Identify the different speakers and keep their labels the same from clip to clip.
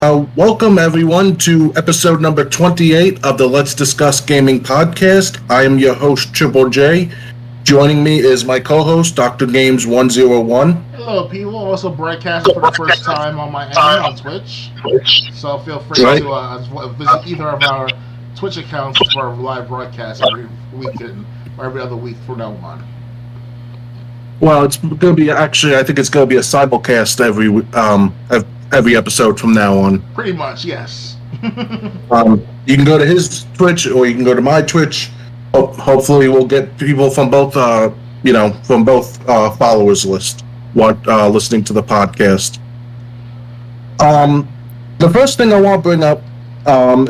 Speaker 1: Welcome everyone to episode number 28 of the Let's Discuss Gaming podcast. I am your host, Triple J. Joining me is my co-host, Dr. Games 101.
Speaker 2: Hello, people. Also broadcasting for the first time on my end on Twitch. So feel free to visit either of our Twitch accounts for our live broadcast every weekend or every other week from now on.
Speaker 1: Well, it's going to be I think it's going to be a simulcast every episode from now on.
Speaker 2: Pretty much, yes.
Speaker 1: You can go to his Twitch or you can go to my Twitch. Hopefully, we'll get people from both, followers list listening to the podcast. The first thing I want to bring up,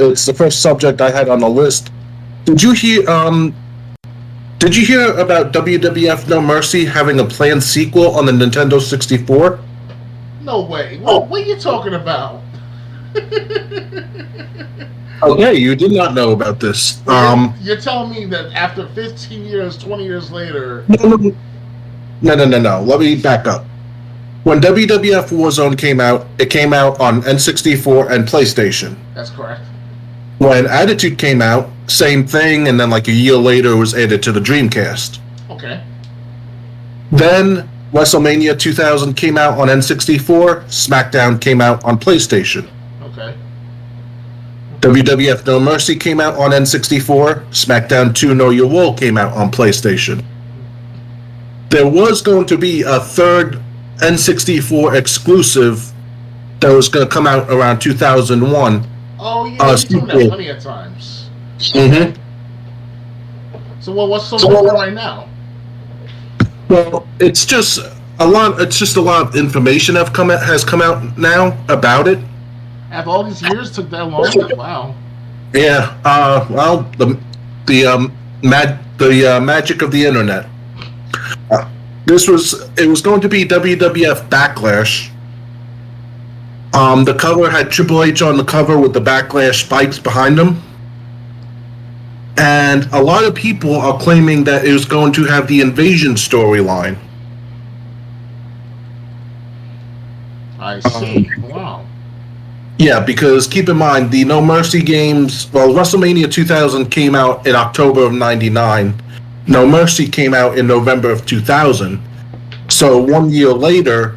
Speaker 1: it's the first subject I had on the list. Did you hear about WWF No Mercy having a planned sequel on the Nintendo 64?
Speaker 2: No way. What are you talking about?
Speaker 1: Okay, you did not know about this.
Speaker 2: You're telling me that after 15 years, 20 years later...
Speaker 1: No. Let me back up. When WWF Warzone came out, it came out on N64 and PlayStation.
Speaker 2: That's correct.
Speaker 1: When Attitude came out, same thing, and then like a year later it was added to the Dreamcast.
Speaker 2: Okay.
Speaker 1: Then WrestleMania 2000 came out on N64, SmackDown came out on PlayStation.
Speaker 2: Okay.
Speaker 1: WWF No Mercy came out on N64, SmackDown 2 Know Your Role came out on PlayStation. There was going to be a third N64 exclusive that was going to come out around 2001.
Speaker 2: Oh, yeah, you've told me that plenty of times.
Speaker 1: Mm-hmm.
Speaker 2: So what's so different right now?
Speaker 1: Well, it's just a lot of information has come out now about it.
Speaker 2: After all these years, took that long? Wow.
Speaker 1: Yeah. The magic of the internet. It was going to be WWF Backlash. The cover had Triple H on the cover with the Backlash spikes behind him. And a lot of people are claiming that it was going to have the Invasion storyline.
Speaker 2: I see. Wow.
Speaker 1: Yeah, because keep in mind, the No Mercy games, WrestleMania 2000 came out in October of 99. No Mercy came out in November of 2000. So 1 year later,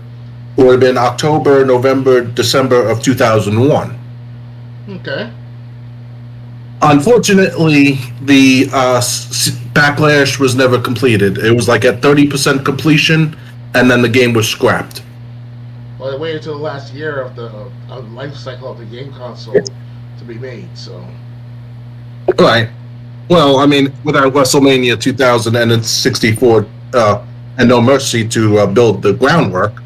Speaker 1: it would have been October, November, December of 2001.
Speaker 2: Okay.
Speaker 1: Unfortunately, the Backlash was never completed. It was like at 30% completion, and then the game was scrapped.
Speaker 2: Well, they waited until the last year of the life cycle of the game console to be made, so...
Speaker 1: Right. Well, I mean, without WrestleMania 2000 and its 64 and No Mercy to build the groundwork.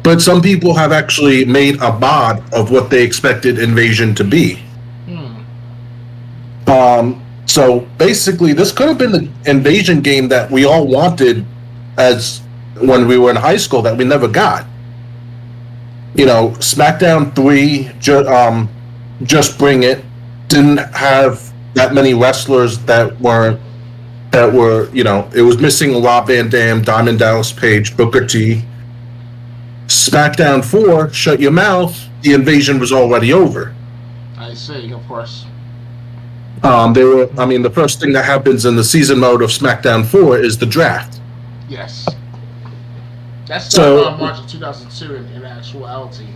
Speaker 1: But some people have actually made a mod of what they expected Invasion to be. So basically, this could have been the Invasion game that we all wanted as when we were in high school that we never got. You know, SmackDown 3, Just Bring It, didn't have that many wrestlers that were, it was missing Rob Van Dam, Diamond Dallas Page, Booker T. SmackDown 4, Shut Your Mouth, the Invasion was already over.
Speaker 2: I see, of course.
Speaker 1: The first thing that happens in the season mode of SmackDown 4 is the draft.
Speaker 2: Yes. That started on March of 2002 in actuality.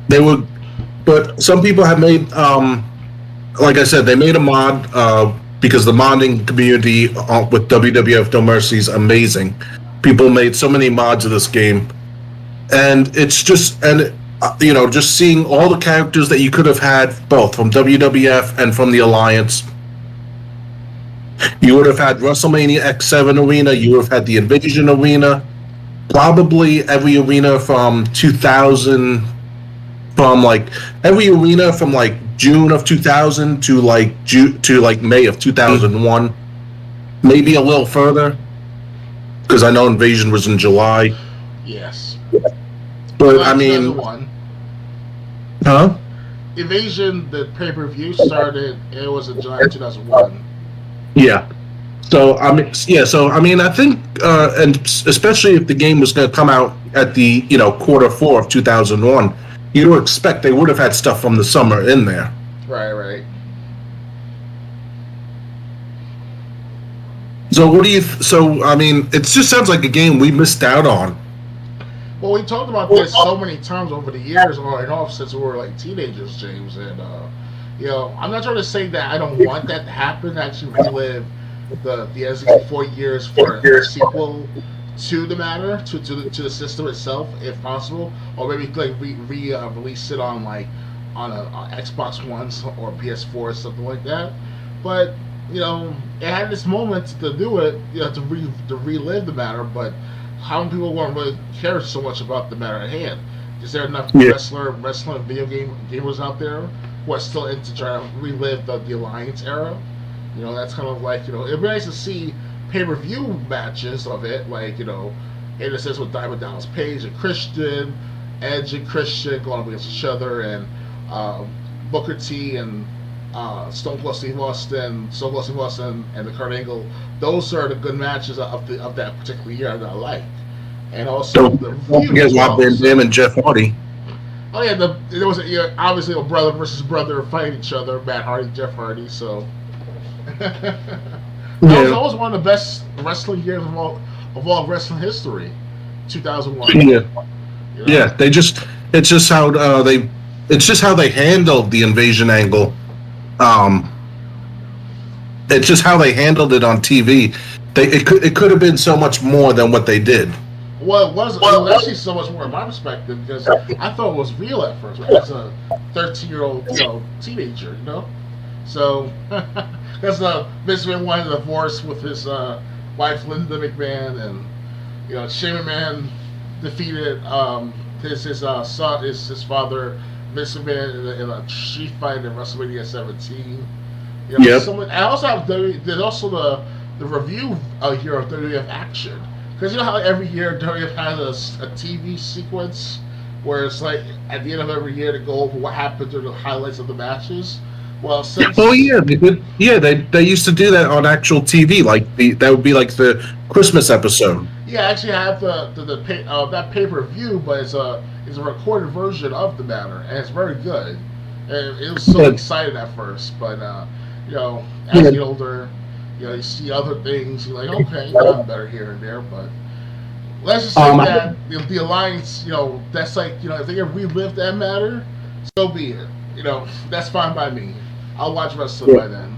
Speaker 1: They were, but some people have made, like I said, they made a mod, because the modding community with WWF No Mercy is amazing. People made so many mods of this game. And it's just, just seeing all the characters that you could have had, both from WWF and from the Alliance. You would have had WrestleMania X7 arena, you would have had the Invasion arena, probably every arena from 2000, every arena from June of 2000 to May of 2001, maybe a little further, because I know Invasion was in July.
Speaker 2: Yes.
Speaker 1: But I mean,
Speaker 2: 2001.
Speaker 1: Huh?
Speaker 2: Invasion, the pay-per-view started, it was in July 2001.
Speaker 1: Yeah. So I mean, yeah. So I mean, I think, and especially if the game was going to come out at the Q4 of 2001, you'd expect they would have had stuff from the summer in there.
Speaker 2: Right, right.
Speaker 1: So what do you? So I mean, it just sounds like a game we missed out on.
Speaker 2: Well, we talked about this so many times over the years, on and off, since we were like teenagers, James. And I'm not trying to say that I don't want that to happen. Actually, relive the N64 years for a sequel to the matter, to the system itself, if possible, or maybe like release it on like on Xbox One or PS4 or something like that. But it had this moment to do it, to relive the matter, but how many people won't really care so much about the matter at hand? Is there enough wrestling video gamers out there who are still into trying to relive the Alliance era? That's kind of like, it'd be nice to see pay-per-view matches of it, like, in a sense with Diamond Dallas Page and Christian, Edge and Christian going up against each other, and Booker T and Stone Cold Steve Austin, and the Kurt Angle. Those are the good matches of that particular year that I like. And also the
Speaker 1: don't forget Rob Van Dam and Jeff Hardy.
Speaker 2: Oh yeah, there was obviously a brother versus brother fighting each other, Matt Hardy, Jeff Hardy. So that was always one of the best wrestling years of all wrestling history. 2001.
Speaker 1: Yeah, yeah. It's just how they handled the invasion angle. It's just how they handled it on TV. It could have been so much more than what they did.
Speaker 2: Well, it was actually so much more in my perspective, because I thought it was real at first, right? As a 13-year-old teenager, So because Vince McMahon wanted a divorce with his wife Linda McMahon, and Shane McMahon defeated his father Vince McMahon in a street fight in WrestleMania 17. I also have there's also the review here of WWF Action, because how every year WWF has a TV sequence where it's like at the end of every year to go over what happened or the highlights of the matches. Well, since
Speaker 1: they used to do that on actual TV, like that would be like the Christmas episode.
Speaker 2: Yeah, actually, I have that pay-per-view, but it's a recorded version of the matter, and it's very good. And it was so excited at first, but as you get older, you see other things. You're like, okay, I'm better here and there, but let's just say that the Alliance, that's like, if they can relive that matter, so be it. That's fine by me. I'll watch wrestling by then.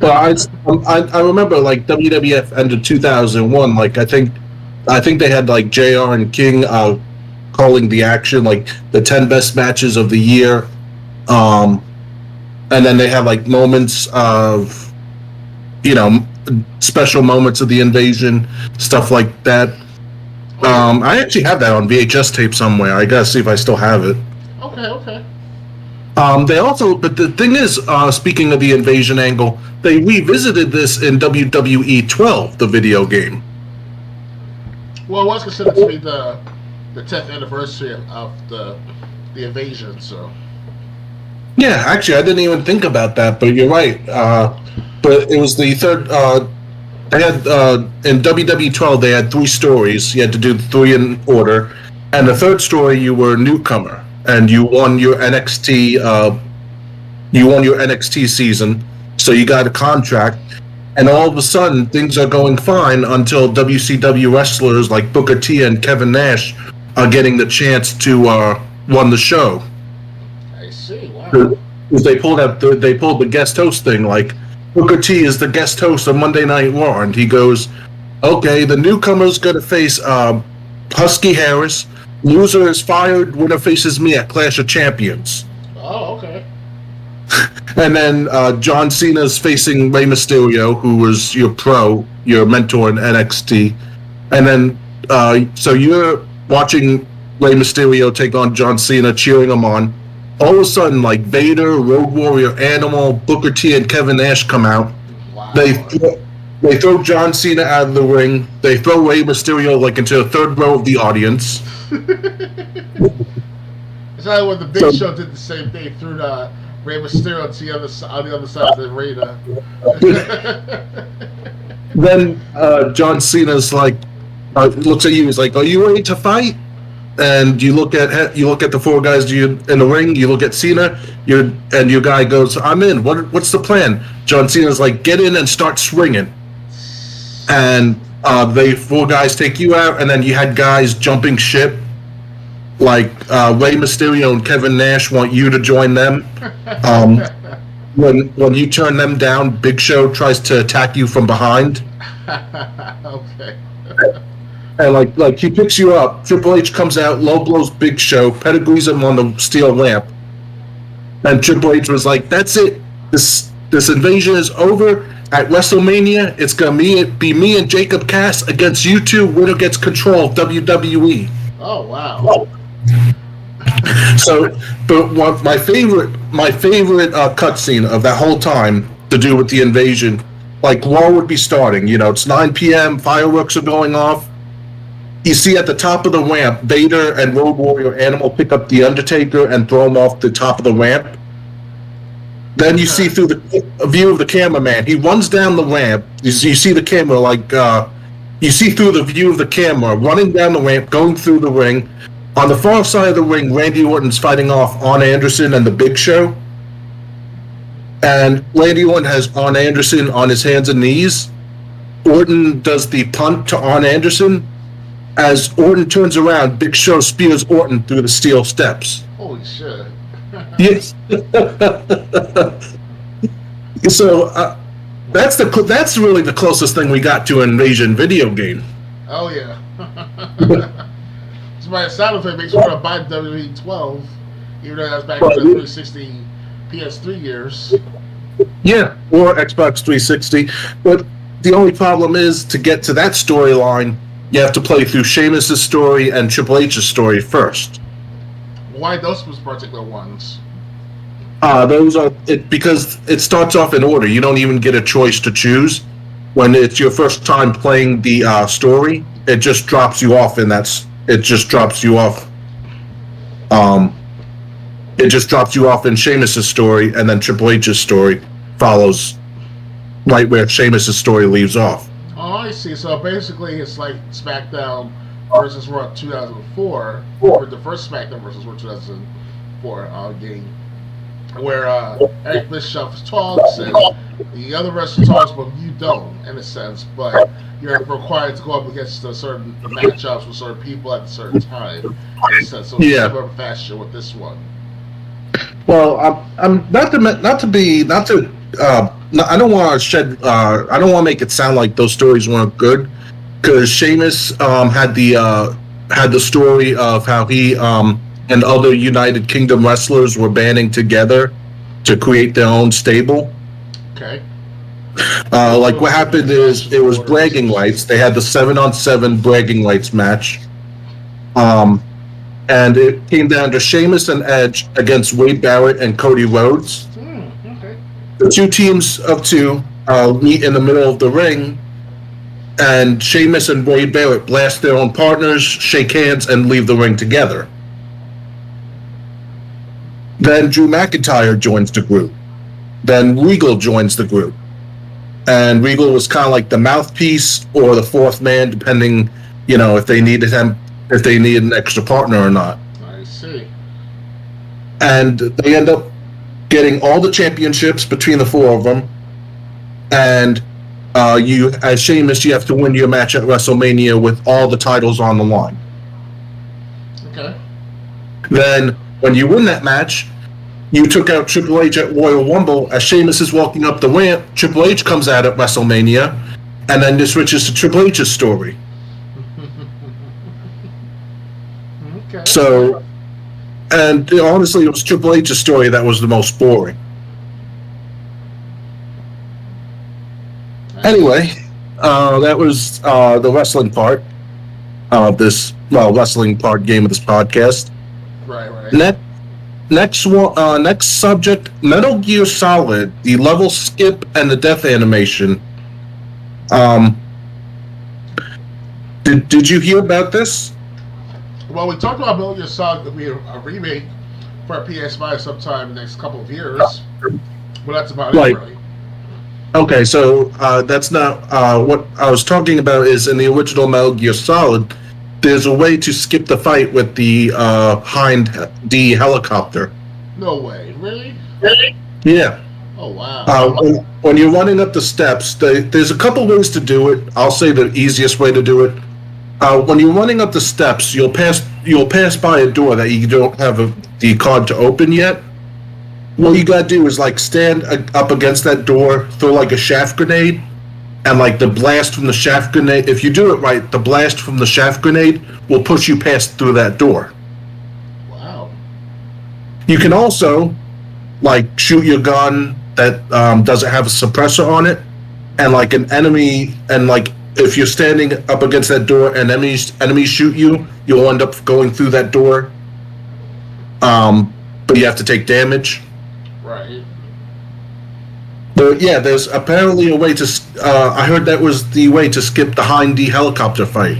Speaker 1: Well, I remember like WWF ended 2001. Like I think they had like JR and King calling the action, like the 10 best matches of the year, and then they had like moments of special moments of the invasion, stuff like that. I actually have that on VHS tape somewhere. I gotta see if I still have it.
Speaker 2: Okay.
Speaker 1: They also, but the thing is, speaking of the invasion angle, they revisited this in WWE 12, the video game.
Speaker 2: Well, it was considered to be the 10th anniversary of the invasion, so.
Speaker 1: Yeah, actually, I didn't even think about that, but you're right. But it was the third. They had in WWE 12, they had 3 stories. You had to do the 3 in order, and the third story, you were a newcomer. And you won your NXT. You won your NXT season, so you got a contract. And all of a sudden, things are going fine until WCW wrestlers like Booker T and Kevin Nash are getting the chance to run the show.
Speaker 2: I see. Wow.
Speaker 1: They pulled the guest host thing. Like Booker T is the guest host of Monday Night Raw, and he goes, "Okay, the newcomer's gonna face Husky Harris. Loser is fired. Winner faces me at Clash of Champions."
Speaker 2: Oh, okay.
Speaker 1: And then John Cena's facing Rey Mysterio, who was your mentor in NXT. And then, so you're watching Rey Mysterio take on John Cena, cheering him on. All of a sudden, like Vader, Road Warrior, Animal, Booker T, and Kevin Nash come out.
Speaker 2: Wow.
Speaker 1: They throw John Cena out of the ring. They throw Rey Mysterio like into the third row of the audience.
Speaker 2: It's like when the Big Show did the same thing, threw Rey Mysterio on the other side of the arena.
Speaker 1: Then John Cena's like, looks at you. He's like, "Are you ready to fight?" And you look at the four guys in the ring. You look at Cena. And your guy goes, "I'm in. What's the plan?" John Cena's like, "Get in and start swinging." And they four guys take you out, and then you had guys jumping ship, like Rey Mysterio and Kevin Nash want you to join them. When you turn them down, Big Show tries to attack you from behind.
Speaker 2: Okay.
Speaker 1: And like he picks you up. Triple H comes out, low blows Big Show, pedigrees him on the steel lamp. And Triple H was like, "That's it. This invasion is over. At WrestleMania, it's gonna be me and Jacob Cass against you two. Winner gets control of WWE."
Speaker 2: Oh wow.
Speaker 1: So, but what my favorite cutscene of that whole time to do with the invasion, like war would be starting. It's 9 p.m. Fireworks are going off. You see at the top of the ramp, Vader and Road Warrior Animal pick up the Undertaker and throw him off the top of the ramp. Then you see through the view of the cameraman, he runs down the ramp. You see the camera you see through the view of the camera running down the ramp, going through the ring. On the far side of the ring, Randy Orton's fighting off Arn Anderson and the Big Show. And Randy Orton has Arn Anderson on his hands and knees. Orton does the punt to Arn Anderson. As Orton turns around, Big Show spears Orton through the steel steps.
Speaker 2: Holy shit.
Speaker 1: Yes. So that's really the closest thing we got to an invasion video game.
Speaker 2: Oh yeah. My sound effect makes me want to buy WWE 12, even though that's back in the 360 PS3 years.
Speaker 1: Yeah, or Xbox 360. But the only problem is, to get to that storyline, you have to play through Sheamus' story and Triple H's story first.
Speaker 2: Why those particular ones?
Speaker 1: Those are because it starts off in order. You don't even get a choice to choose. When it's your first time playing the story, it just drops you off in that. It just drops you off. It just drops you off in Sheamus' story, and then Triple H's story follows right where Sheamus' story leaves off.
Speaker 2: Oh, I see. So basically, it's like SmackDown versus Raw 2004, or the first SmackDown versus Raw 2004 game, where Eric Bischoff talks and the other wrestler talks, but you don't, in a sense. But you're required to go up against certain matchups with certain people at a certain time, in a sense. So it's similar fashion with this one.
Speaker 1: Well, I'm not to. I don't want to make it sound like those stories weren't good, because Sheamus had the story of how he and other United Kingdom wrestlers were banding together to create their own stable.
Speaker 2: Okay.
Speaker 1: Like what happened is it was bragging rights. They had the 7-on-7 bragging rights match. And it came down to Sheamus and Edge against Wade Barrett and Cody Rhodes.
Speaker 2: Okay.
Speaker 1: The two teams of two meet in the middle of the ring, and Sheamus and Wade Barrett blast their own partners, shake hands, and leave the ring together. Then Drew McIntyre joins the group. Then Regal joins the group. And Regal was kind of like the mouthpiece or the fourth man, depending, if they needed an extra partner or not.
Speaker 2: I see.
Speaker 1: And they end up getting all the championships between the four of them. And you, as Sheamus, you have to win your match at WrestleMania with all the titles on the line.
Speaker 2: Okay.
Speaker 1: Then, when you win that match, you took out Triple H at Royal Rumble. As Sheamus is walking up the ramp, Triple H comes out at WrestleMania, and then this switches to Triple H's story.
Speaker 2: Okay.
Speaker 1: So, and honestly, it was Triple H's story that was the most boring. Anyway, that was the wrestling part of this, wrestling part game of this podcast.
Speaker 2: Right.
Speaker 1: Next subject, Metal Gear Solid, the level skip and the death animation. Did you hear about this?
Speaker 2: Well, we talked about Metal Gear Solid to be a remake for a PS5 sometime in the next couple of years. But that's about it, really.
Speaker 1: Okay, so that's not what I was talking about. Is in the original Metal Gear Solid, there's a way to skip the fight with the Hind D helicopter.
Speaker 2: No way, really?
Speaker 1: Yeah.
Speaker 2: Oh wow.
Speaker 1: When you're running up the steps, there's a couple ways to do it. I'll say the easiest way to do it. When you're running up the steps, you'll pass by a door that you don't have the card to open yet. What you gotta do is like stand up against that door, throw like a shaft grenade, and like the blast from the shaft grenade. If you do it right, the blast from the shaft grenade will push you past through that door.
Speaker 2: Wow.
Speaker 1: You can also like shoot your gun that doesn't have a suppressor on it, and like an enemy, and like if you're standing up against that door and enemies shoot you, you'll end up going through that door. But you have to take damage.
Speaker 2: Right.
Speaker 1: But yeah, there's apparently a way to. I heard that was the way to skip the Hind D helicopter fight.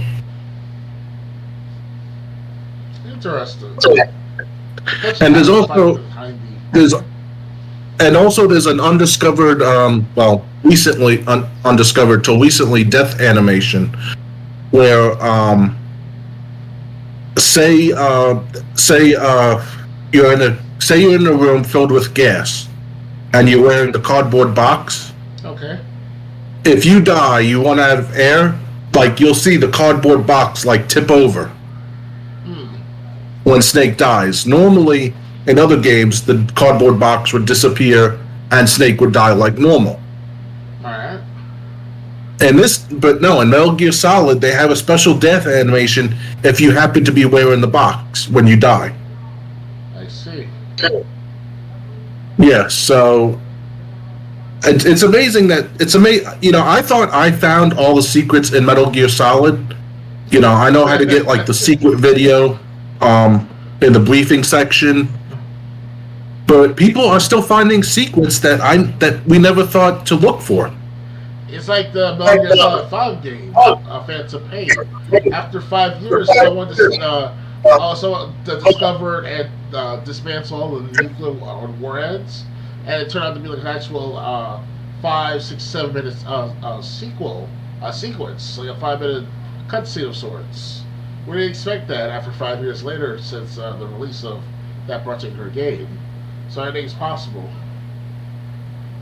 Speaker 2: Interesting.
Speaker 1: And there's an undiscovered, recently undiscovered till recently death animation, where you're in a room filled with gas, and you're wearing the cardboard box.
Speaker 2: Okay.
Speaker 1: If you die, you run out of air. Like you'll see the cardboard box like tip over when Snake dies. Normally, in other games, the cardboard box would disappear and Snake would die like normal.
Speaker 2: Alright.
Speaker 1: But no, in Metal Gear Solid, they have a special death animation if you happen to be wearing the box when you die.
Speaker 2: I see.
Speaker 1: Yeah, so it's amazing that I thought I found all the secrets in Metal Gear Solid. I know how to get like the secret video in the briefing section. But people are still finding secrets that we never thought to look for.
Speaker 2: It's like the Metal Gear Solid 5 game, Phantom Pain. After 5 years, someone discovered and dismantled the nuclear warheads, and it turned out to be like an actual 5, 6, 7 minutes sequence, like a 5-minute cutscene of sorts. We didn't expect that after 5 years later, since the release of that particular game. So anything's possible.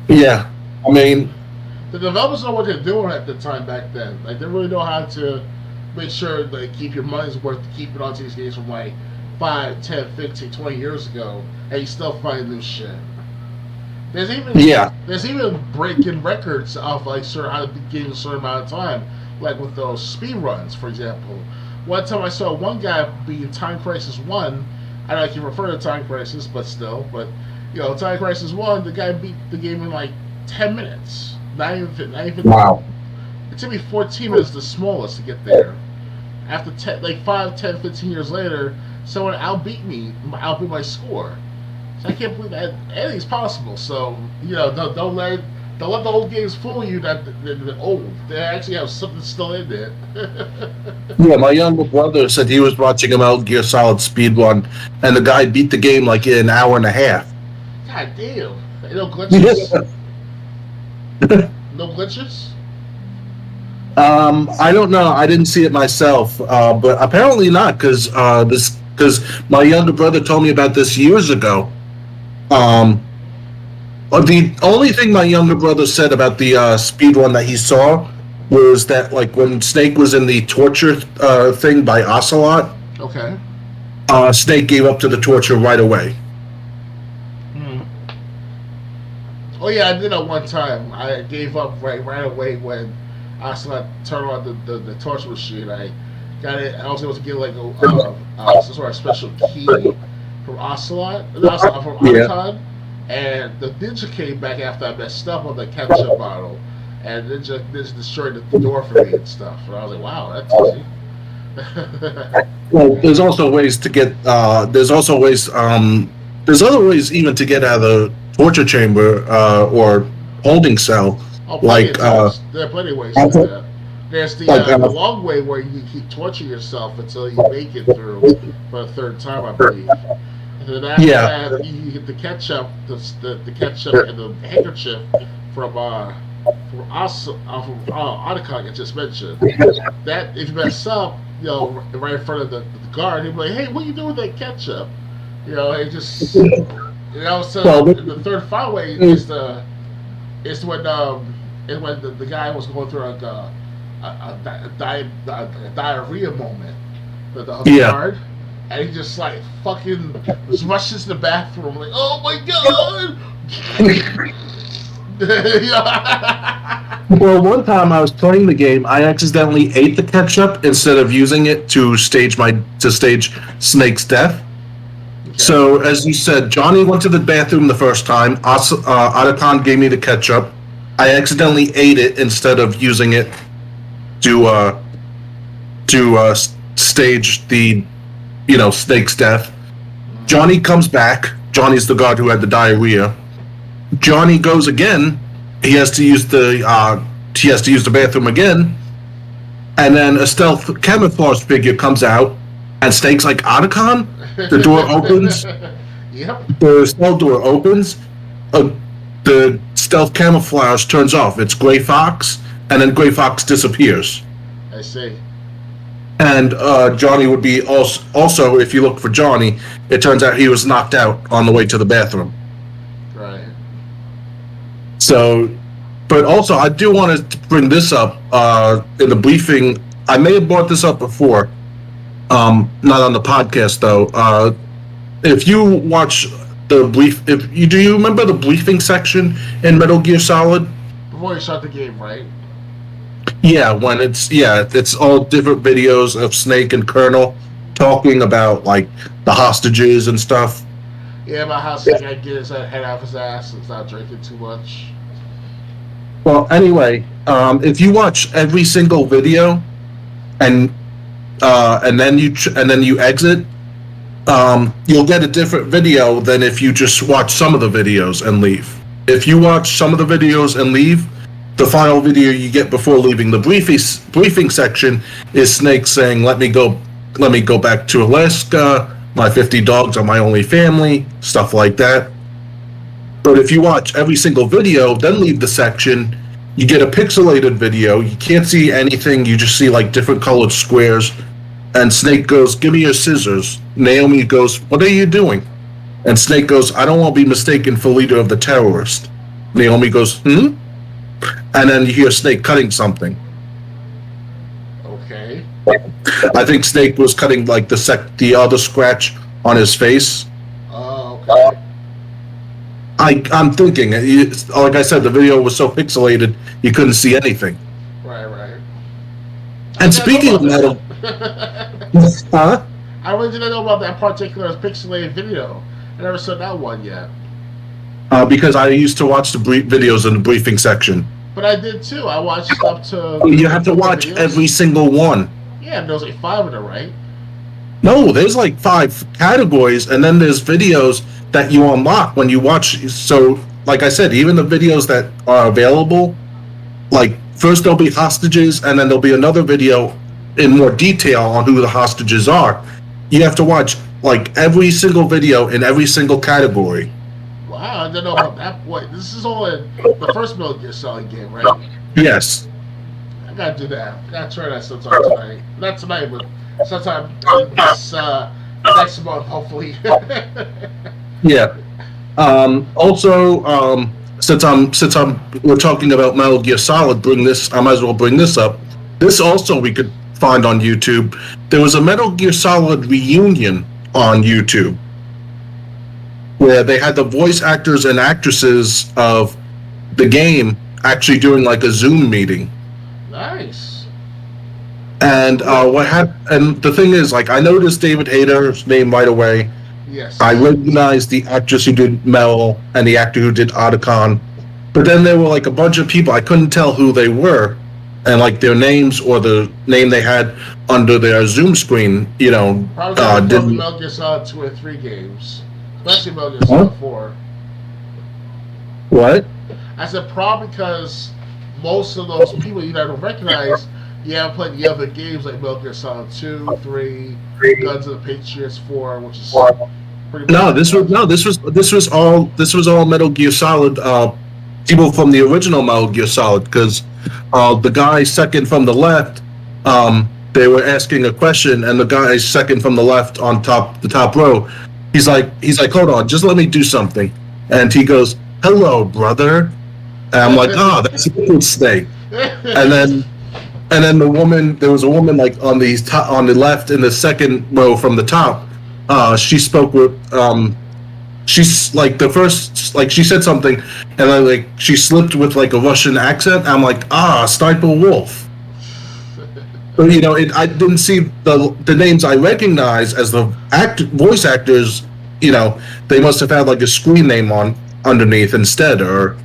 Speaker 1: Yeah, I mean,
Speaker 2: the developers know what they're doing at the time back then. Like they really know how to make sure they keep your money's worth to keep it onto these games from like 5, 10, 15, 20 years ago, and you still find new shit. There's even breaking records of like how to gain a certain amount of time, like with those speed runs, for example. One time I saw one guy beat Time Crisis 1. I know I can refer to Time Crisis, but Time Crisis 1, the guy beat the game in like 10 minutes. Not even.
Speaker 1: Wow.
Speaker 2: It took me 14 minutes, the smallest, to get there. After 5, 10, 15 years later, someone outbeat my score. So I can't believe that anything's possible. So, don't let the old games fool you that they're old. They actually have something still in there.
Speaker 1: Yeah, my younger brother said he was watching a Metal Gear Solid speedrun, and the guy beat the game like in an hour and a half.
Speaker 2: God damn. No glitches? No glitches?
Speaker 1: I don't know. I didn't see it myself, but apparently not, because my younger brother told me about this years ago. The only thing my younger brother said about the speedrun that he saw was that, like, when Snake was in the torture thing by Ocelot,
Speaker 2: okay,
Speaker 1: Snake gave up to the torture right away.
Speaker 2: Oh yeah, I did that one time. I gave up right away when Ocelot turned on the torture machine. I got it. I was able to get like some sort of special key from Ocelot, from Archon, and the ninja came back after I messed up on the ketchup bottle, and ninja destroyed the door for me and stuff. And I was like, wow, that's easy.
Speaker 1: Well, there's also ways to get. There's other ways even to get out of the torture chamber or holding cell.
Speaker 2: Oh,
Speaker 1: like
Speaker 2: there are plenty of ways to do that. There's the long way where you keep torturing yourself until you make it through for the third time, I believe. And then after that, you get the ketchup, the ketchup and the handkerchief from from us, from Otacon I just mentioned, that if you mess up, right in front of the guard, he'd be like, "Hey, what you doing with that ketchup?" It just, So
Speaker 1: Well,
Speaker 2: the third final way is when the guy was going through a diarrhea moment, the
Speaker 1: yeah.
Speaker 2: guard, and he just like fucking just rushes to the bathroom like, "Oh my god!"
Speaker 1: Well, one time I was playing the game, I accidentally ate the ketchup instead of using it to stage Snake's death.
Speaker 2: Okay.
Speaker 1: So, as you said, Johnny went to the bathroom the first time. Otacon gave me the ketchup. I accidentally ate it instead of using it to stage the Snake's death. Johnny comes back. Johnny's the guard who had the diarrhea. Johnny goes again. He has to use the bathroom again, and then a stealth camouflage figure comes out, and Snake's like, "Otacon." The door opens.
Speaker 2: Yep.
Speaker 1: The stealth door opens. The stealth camouflage turns off. It's Gray Fox, and then Gray Fox disappears.
Speaker 2: I see.
Speaker 1: And Johnny would be also, if you look for Johnny, it turns out he was knocked out on the way to the bathroom.
Speaker 2: Right.
Speaker 1: So, but also, I do want to bring this up in the briefing. I may have brought this up before, not on the podcast though. If you watch do you remember the briefing section in Metal Gear Solid?
Speaker 2: Before you start the game, right?
Speaker 1: Yeah, it's all different videos of Snake and Colonel talking about like the hostages and stuff.
Speaker 2: Yeah, about how Snake had to get his head out of his ass and stop drinking too much.
Speaker 1: Well, anyway, if you watch every single video, and then you exit, you'll get a different video than if you just watch some of the videos and leave. If you watch some of the videos and leave, the final video you get before leaving the briefing section is Snake saying, "Let me go back to Alaska. My 50 dogs are my only family," stuff like that. But if you watch every single video, then leave the section, you get a pixelated video. You can't see anything. You just see like different colored squares. And Snake goes, "Give me your scissors." Naomi goes, "What are you doing?" And Snake goes, "I don't want to be mistaken for leader of the terrorist." Naomi goes, "Hmm?" And then you hear Snake cutting something.
Speaker 2: Okay.
Speaker 1: I think Snake was cutting like the other scratch on his face.
Speaker 2: Oh, okay.
Speaker 1: I'm thinking, like I said, the video was so pixelated you couldn't see anything.
Speaker 2: Right.
Speaker 1: And speaking of metal, huh?
Speaker 2: I really didn't know about that particular pixelated video. I never saw that one yet.
Speaker 1: Because I used to watch the videos in the briefing section.
Speaker 2: But I did too. I watched up to.
Speaker 1: You have to watch every single one.
Speaker 2: Yeah, there's like 5 of them, right?
Speaker 1: No, there's like 5 categories, and then there's videos that you unlock when you watch. So, like I said, even the videos that are available, like first there'll be hostages, and then there'll be another video in more detail on who the hostages are. You have to watch like every single video in every single category.
Speaker 2: Wow, I didn't know about that. Boy, this is all in the first Metal Gear Solid game, right?
Speaker 1: Yes.
Speaker 2: I gotta do that. I gotta try that sometime tonight. Not tonight, but sometime this next month, hopefully.
Speaker 1: Yeah. Also, since we're talking about Metal Gear Solid, I might as well bring this up. This also we could find on YouTube. There was a Metal Gear Solid reunion on YouTube where they had the voice actors and actresses of the game actually doing like a Zoom meeting.
Speaker 2: Nice.
Speaker 1: And what happened? And the thing is, like, I noticed David Hayter's name right away.
Speaker 2: Yes.
Speaker 1: I recognized the actress who did Mel and the actor who did Otacon, but then there were like a bunch of people I couldn't tell who they were, and like their names or the name they had under their Zoom screen,
Speaker 2: probably didn't. Metal Gear Solid 2 or 3 games, especially Metal Gear Solid 4.
Speaker 1: What?
Speaker 2: I said probably because most of those people you don't recognize, you haven't played the other games like Metal Gear Solid 2, 3, Guns of the Patriots 4, which is pretty much
Speaker 1: this was all Metal Gear Solid people from the original Metal Gear Solid, because the guy second from the left, they were asking a question, and the guy second from the left on the top row, he's like, hold on, just let me do something, and he goes, "Hello, brother," and I'm like, "Oh, that's a good snake," and then there was a woman like on the left in the second row from the top. She spoke with she's like the first, like she said something, and then like she slipped with like a Russian accent. I'm like, Sniper Wolf. But I didn't see the names I recognize as the voice actors. They must have had like a screen name on underneath instead, or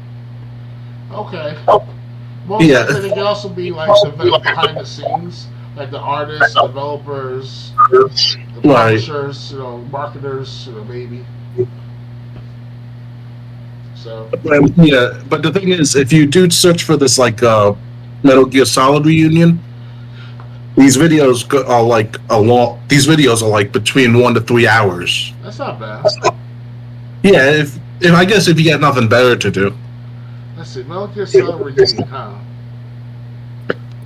Speaker 2: okay. Well,
Speaker 1: yeah.
Speaker 2: It can also be like behind the scenes, like the artists, developers, the publishers, marketers, maybe. So.
Speaker 1: Yeah, but the thing is, if you do search for this like Metal Gear Solid reunion, these videos are like These videos are like between 1 to 3 hours.
Speaker 2: That's not bad.
Speaker 1: Yeah, if I guess if you got nothing better to do.
Speaker 2: Let's see, Metal Gear Solid reunion, huh?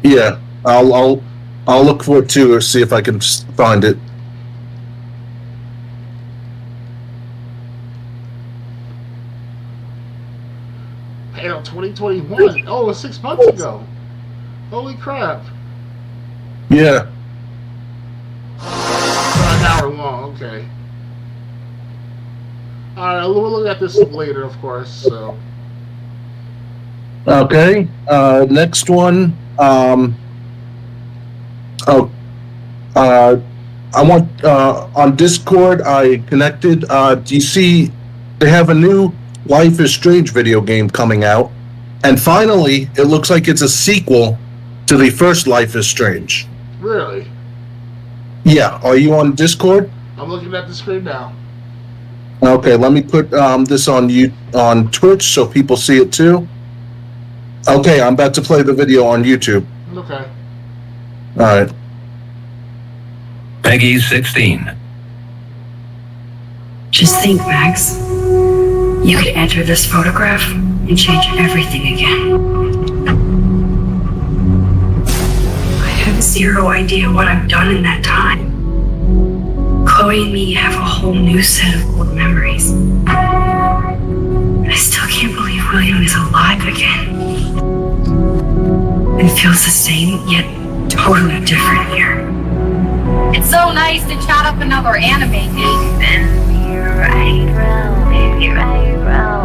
Speaker 1: Yeah, I'll look for it too, or see if I can find it.
Speaker 2: Halo 2021. Oh, it was 6 months ago. Holy crap!
Speaker 1: Yeah.
Speaker 2: An hour long. Okay. All right, we'll look at this later, of course. So.
Speaker 1: Okay. Next one. I want on Discord. I connected. Do you see? They have a new Life is Strange video game coming out, and finally, it looks like it's a sequel to the first Life is Strange.
Speaker 2: Really?
Speaker 1: Yeah. Are you on Discord?
Speaker 2: I'm looking at the screen now.
Speaker 1: Okay. Let me put this on Twitch so people see it too. Okay, I'm about to play the video on YouTube.
Speaker 2: Okay.
Speaker 1: All right.
Speaker 3: Peggy 16.
Speaker 4: Just think, Max. You could enter this photograph and change everything again. I have zero idea what I've done in that time. Chloe and me have a whole new set of old memories. I still can't believe William is alive again. It feels the same, yet totally different here.
Speaker 5: It's so nice to chat up another anime game.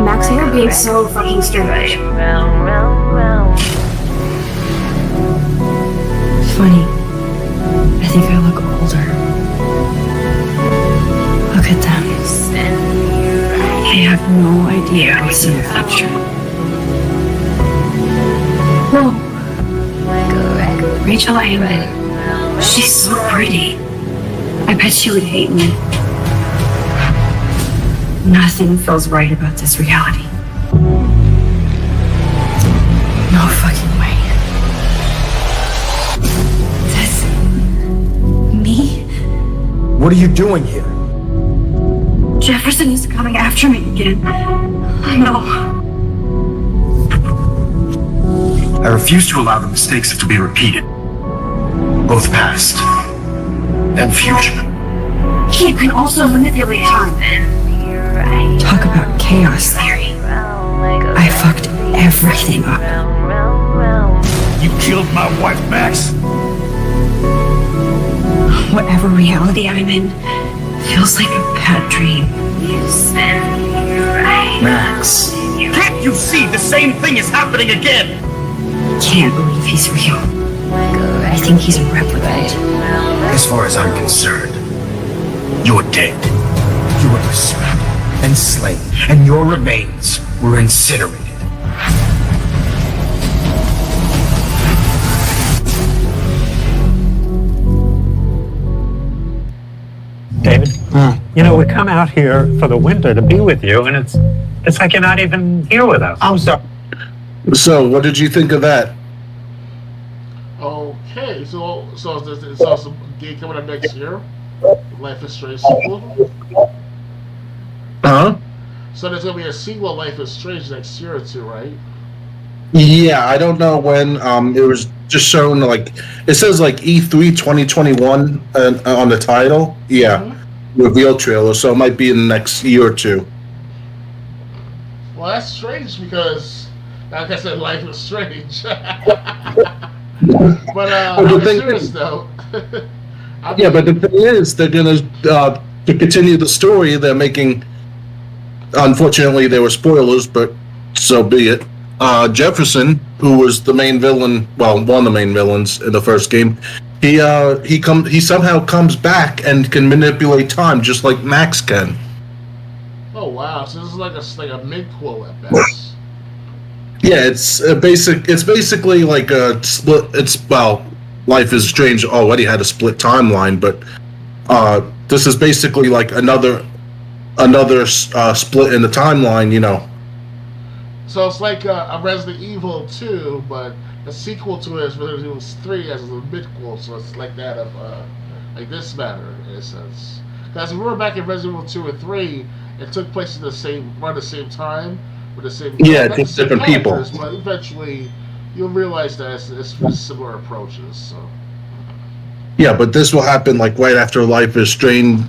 Speaker 4: Max, you're being so fucking strange. Funny. I think I look older. Look at them. They have no idea what's in the future. Whoa. Rachel Amon. She's so pretty. I bet she would hate me. Nothing feels right about this reality. No fucking way. That's me?
Speaker 6: What are you doing here?
Speaker 4: Jefferson is coming after me again. No.
Speaker 6: I refuse to allow the mistakes to be repeated. Both past and future.
Speaker 4: He can also manipulate time. Talk about chaos theory. I fucked everything up.
Speaker 6: You killed my wife, Max.
Speaker 4: Whatever reality I'm in feels like a bad dream.
Speaker 6: Max. Can't you see the same thing is happening again?
Speaker 4: Can't believe he's real. I think he's a replicant.
Speaker 6: As far as I'm concerned, you're dead. You were pursued and slain, and your remains were incinerated.
Speaker 3: David, we come out here for the winter to be with you, and it's like you're not even here with us.
Speaker 6: I'm sorry.
Speaker 1: So, what did you think of that?
Speaker 2: Okay, so it's also a game coming up next year. Life is Strange sequel.
Speaker 1: Huh?
Speaker 2: So So there's gonna be a sequel, Life is Strange, next year or two, right?
Speaker 1: Yeah, I don't know when. It was just shown like it says like E3 2021 on the title. Yeah, reveal trailer. So it might be in the next year or two.
Speaker 2: Well, that's strange because, like I said, Life is Strange. but I'm serious though.
Speaker 1: Yeah, but the thing is, they're gonna to continue the story. They're making. Unfortunately, there were spoilers, but so be it. Jefferson, who was the main villain, well, one of the main villains in the first game, he somehow comes back and can manipulate time just like Max can.
Speaker 2: Oh wow! So this is like a mid-quel at best.
Speaker 1: Yeah, it's basically like a split. Life is Strange already had a split timeline, but this is basically like another split in the timeline. You know.
Speaker 2: So it's like a Resident Evil 2, but the sequel to it is Resident Evil 3 as a mid-quel, so it's like that of like this matter in a sense. Because if we were back in Resident Evil 2 and 3, it took place at the same time with the same
Speaker 1: just different people.
Speaker 2: But eventually, you'll realize that it's similar approaches. So.
Speaker 1: Yeah, but this will happen like right after Life is Strange.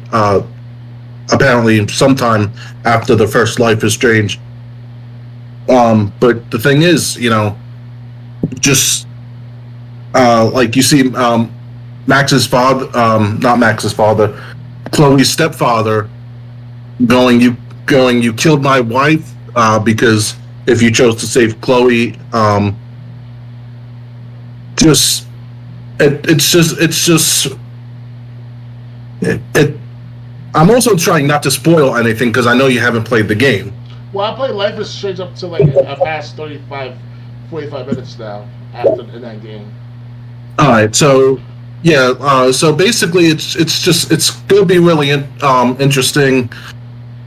Speaker 1: Apparently, sometime after the first Life is Strange. But the thing is, you know, just like you see, Max's father, not Max's father, Chloe's stepfather, you killed my wife because if you chose to save Chloe, I'm also trying not to spoil anything because I know you haven't played the game.
Speaker 2: Well, I played Life is Strange up to like a past 45 minutes now in that game.
Speaker 1: All right, so yeah, so basically it's gonna be really interesting.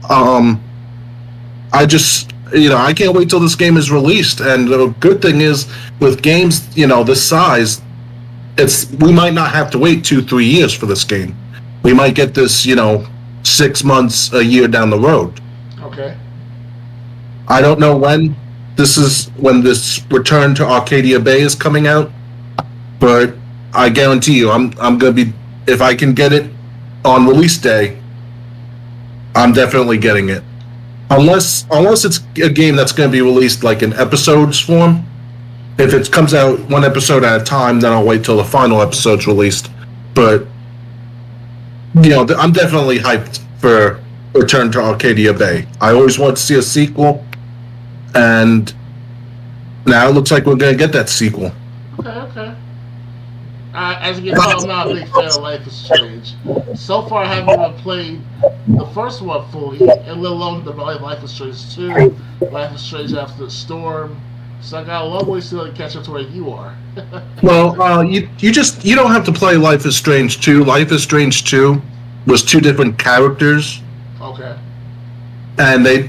Speaker 1: I just I can't wait till this game is released. And the good thing is with games this size, we might not have to wait 2-3 years for this game. We might get this 6 months, a year down the road.
Speaker 2: Okay.
Speaker 1: I don't know when this Return to Arcadia Bay is coming out, but I guarantee you, I'm gonna be, if I can get it on release day, I'm definitely getting it. Unless it's a game that's gonna be released like in episodes form. If it comes out one episode at a time, then I'll wait till the final episode's released. But I'm definitely hyped for Return to Arcadia Bay. I always wanted to see a sequel. And now it looks like we're going to get that sequel.
Speaker 2: Okay. As you can tell, I'm not a big fan of Life is Strange. So far, I haven't even played the first one fully, and let alone the Life is Strange 2, Life is Strange After the Storm. So I got a long ways to catch up to where you are.
Speaker 1: Well, you don't have to play Life is Strange 2. Life is Strange 2 was 2 different characters.
Speaker 2: Okay.
Speaker 1: And they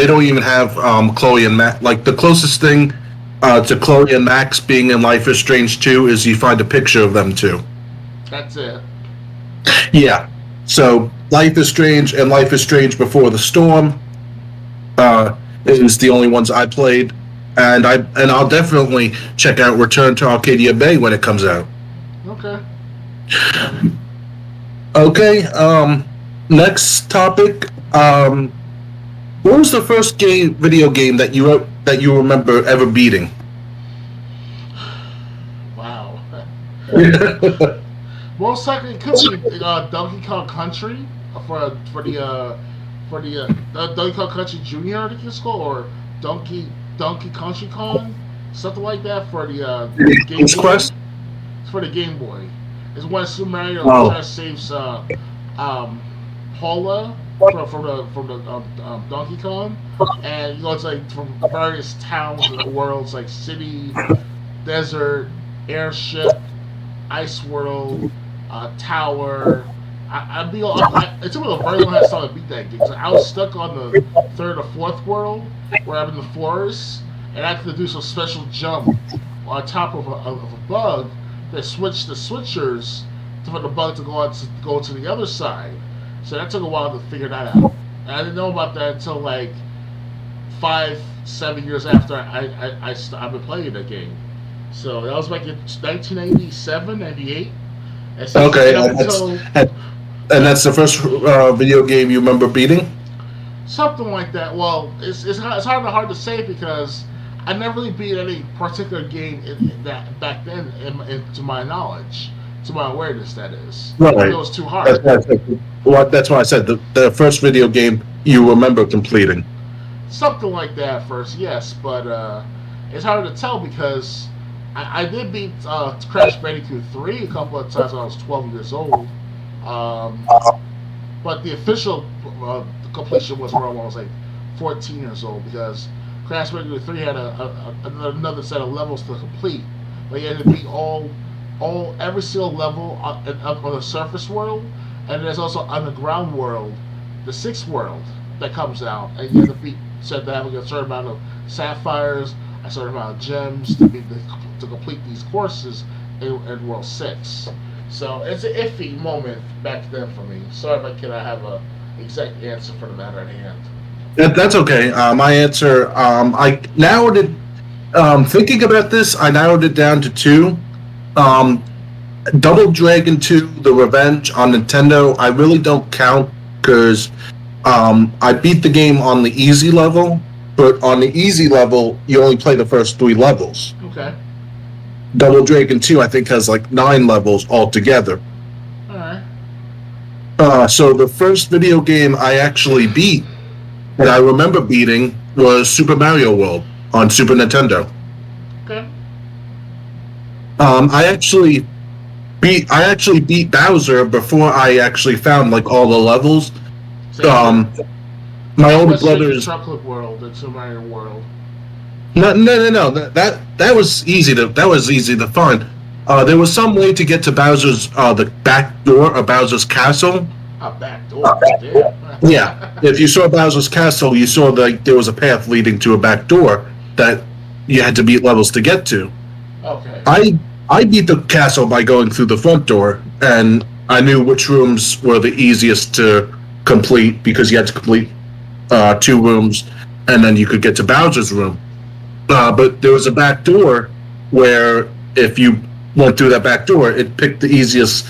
Speaker 1: don't even have Chloe and Max. Like the closest thing to Chloe and Max being in Life is Strange 2 is you find a picture of them two.
Speaker 2: That's it.
Speaker 1: Yeah. So Life is Strange and Life is Strange Before the Storm is the only ones I played, and I'll definitely check out Return to Arcadia Bay when it comes out.
Speaker 2: Okay.
Speaker 1: Okay. Next topic. What was the first video game that you remember ever beating?
Speaker 2: Wow. Most likely it could be Donkey Kong Country for the Donkey Kong Country Junior, I think it's called, or Donkey Country Kong, something like that for the Game Boy.
Speaker 1: Quest?
Speaker 2: It's for the Game Boy. It's when Super Mario saves Paula from the Donkey Kong, and it's like from various towns in the world. It's like city, desert, airship, ice world, tower. It took me a very long time to beat that game. I was stuck on the 3rd or 4th world where I'm in the forest, and I had to do some special jump on top of a bug that switched the switchers for the bug to go to the other side. So that took a while to figure that out. I didn't know about that until like 5-7 years after I've been playing that game. So that was back in 1987, 98. And so
Speaker 1: Okay,
Speaker 2: up
Speaker 1: and
Speaker 2: until
Speaker 1: that's the first video game you remember beating?
Speaker 2: something like that. Well, it's hard to say because I never really beat any particular game in that back then, to my knowledge, to my awareness. That is,
Speaker 1: Right.
Speaker 2: it was too hard.
Speaker 1: That's why I said the first video game you remember completing.
Speaker 2: Something like that first, yes, but it's hard to tell because I did beat Crash Bandicoot 3 a couple of times when I was 12 years old. But the official completion was around when I was like 14 years old because Crash Bandicoot 3 had another set of levels to complete. But you had to beat every single level on the surface world, and there's also on the ground world, the sixth world that comes out, and you have to beat. So to have a certain amount of sapphires, a certain amount of gems to complete these courses in World 6. So it's an iffy moment back then for me. Sorry if I cannot have a exact answer for the matter at hand.
Speaker 1: That's okay. My answer, I narrowed it. Thinking about this, I narrowed it down to two. Double Dragon 2: The Revenge on Nintendo. I really don't count because I beat the game on the easy level, but on the easy level, you only play the first 3 levels.
Speaker 2: Okay.
Speaker 1: Double Dragon 2, I think, has like 9 levels altogether.
Speaker 2: Alright.
Speaker 1: So the first video game I actually beat, that I remember beating, was Super Mario World on Super Nintendo.
Speaker 2: Okay.
Speaker 1: I actually beat Bowser before I actually found like all the levels. My older brother's
Speaker 2: Chocolate World and Super Mario World.
Speaker 1: No. That was easy to find. There was some way to get to Bowser's the back door of Bowser's castle.
Speaker 2: A back door.
Speaker 1: Yeah, if you saw Bowser's castle, you saw there was a path leading to a back door that you had to beat levels to get to.
Speaker 2: Okay.
Speaker 1: I beat the castle by going through the front door, and I knew which rooms were the easiest to complete because you had to complete 2 rooms, and then you could get to Bowser's room. But there was a back door where if you went through that back door, it picked the easiest.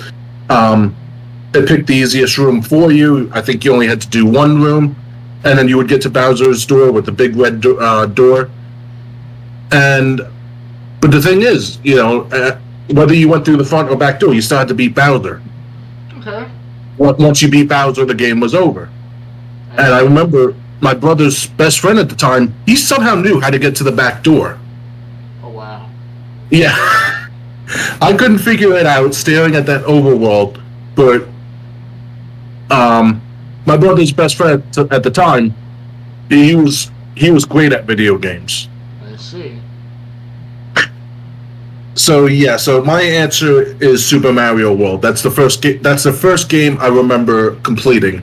Speaker 1: It picked the easiest room for you. I think you only had to do 1 room, and then you would get to Bowser's door with the big red door. But the thing is, whether you went through the front or back door, you still had to beat Bowser.
Speaker 2: Okay.
Speaker 1: Once you beat Bowser, the game was over. And I remember my brother's best friend at the time, he somehow knew how to get to the back door.
Speaker 2: Oh, wow.
Speaker 1: Yeah. I couldn't figure it out staring at that overworld, but my brother's best friend at the time, he was great at video games.
Speaker 2: I see.
Speaker 1: So my answer is Super Mario World. That's the first game I remember completing.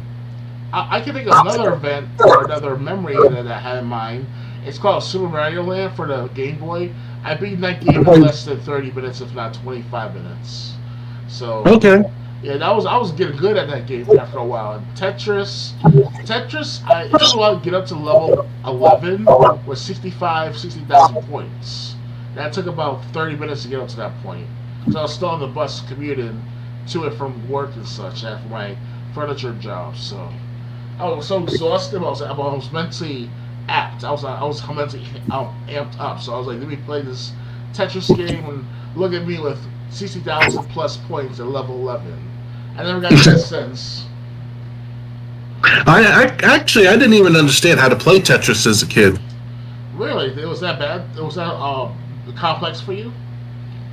Speaker 2: I can think of another event or another memory that I had in mind. It's called Super Mario Land for the Game Boy. I beat that game in less than 30 minutes, if not 25 minutes. So
Speaker 1: Okay.
Speaker 2: yeah, I was getting good at that game after a while. And Tetris, it took a while to get up to level 11 with 60,000 points. That took about 30 minutes to get up to that point. So I was still on the bus commuting to and from work and such after my furniture job. So I was so exhausted. I was mentally apt. I was mentally amped up. So I was like, let me play this Tetris game and look at me with 60,000 plus points at level 11. I never got that sense.
Speaker 1: I didn't even understand how to play Tetris as a kid.
Speaker 2: Really? It was that bad? It was that complex for you?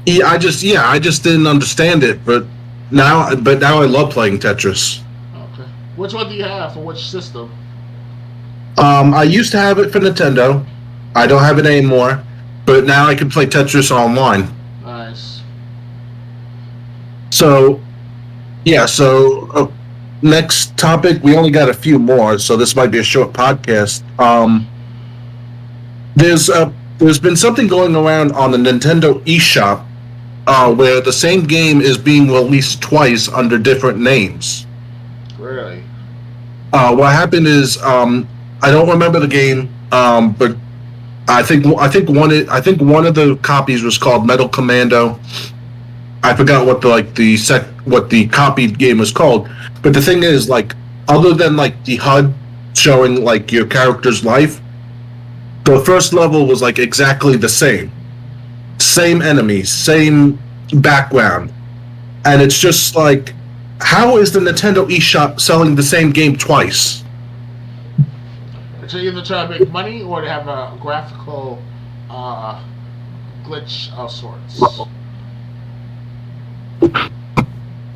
Speaker 1: Yeah, I just didn't understand it, but now I love playing Tetris.
Speaker 2: Okay. Which one do you have for which system?
Speaker 1: I used to have it for Nintendo. I don't have it anymore, but now I can play Tetris online.
Speaker 2: Nice.
Speaker 1: So, next topic. We only got a few more, so this might be a short podcast. There's been something going around on the Nintendo eShop where the same game is being released twice under different names.
Speaker 2: Really?
Speaker 1: What happened is I don't remember the game, but I think one of the copies was called Metal Commando. I forgot what the copied game was called. But the thing is, like, other than like the HUD showing like your character's life, the first level was like exactly the same enemies, same background, and it's just like, how is the Nintendo eShop selling the same game twice?
Speaker 2: So either try to make money or to have a graphical glitch of sorts.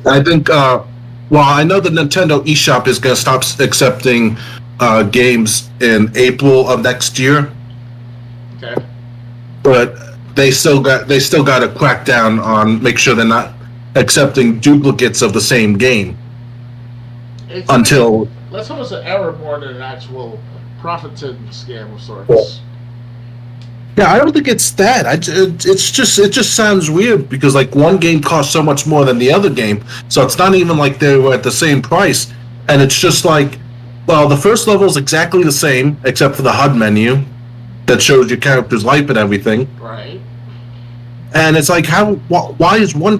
Speaker 1: I think, I know the Nintendo eShop is going to stop accepting games in April of next year.
Speaker 2: Okay.
Speaker 1: But they still got to crack down on, make sure they're not accepting duplicates of the same game. Until
Speaker 2: let's hope it's an error more than an actual profiting scam of sorts.
Speaker 1: Yeah, I don't think it's that. It just sounds weird because like one game costs so much more than the other game, so it's not even like they were at the same price, and it's just like, well, the first level is exactly the same except for the HUD menu that shows your character's life and everything.
Speaker 2: Right.
Speaker 1: And it's like, why is one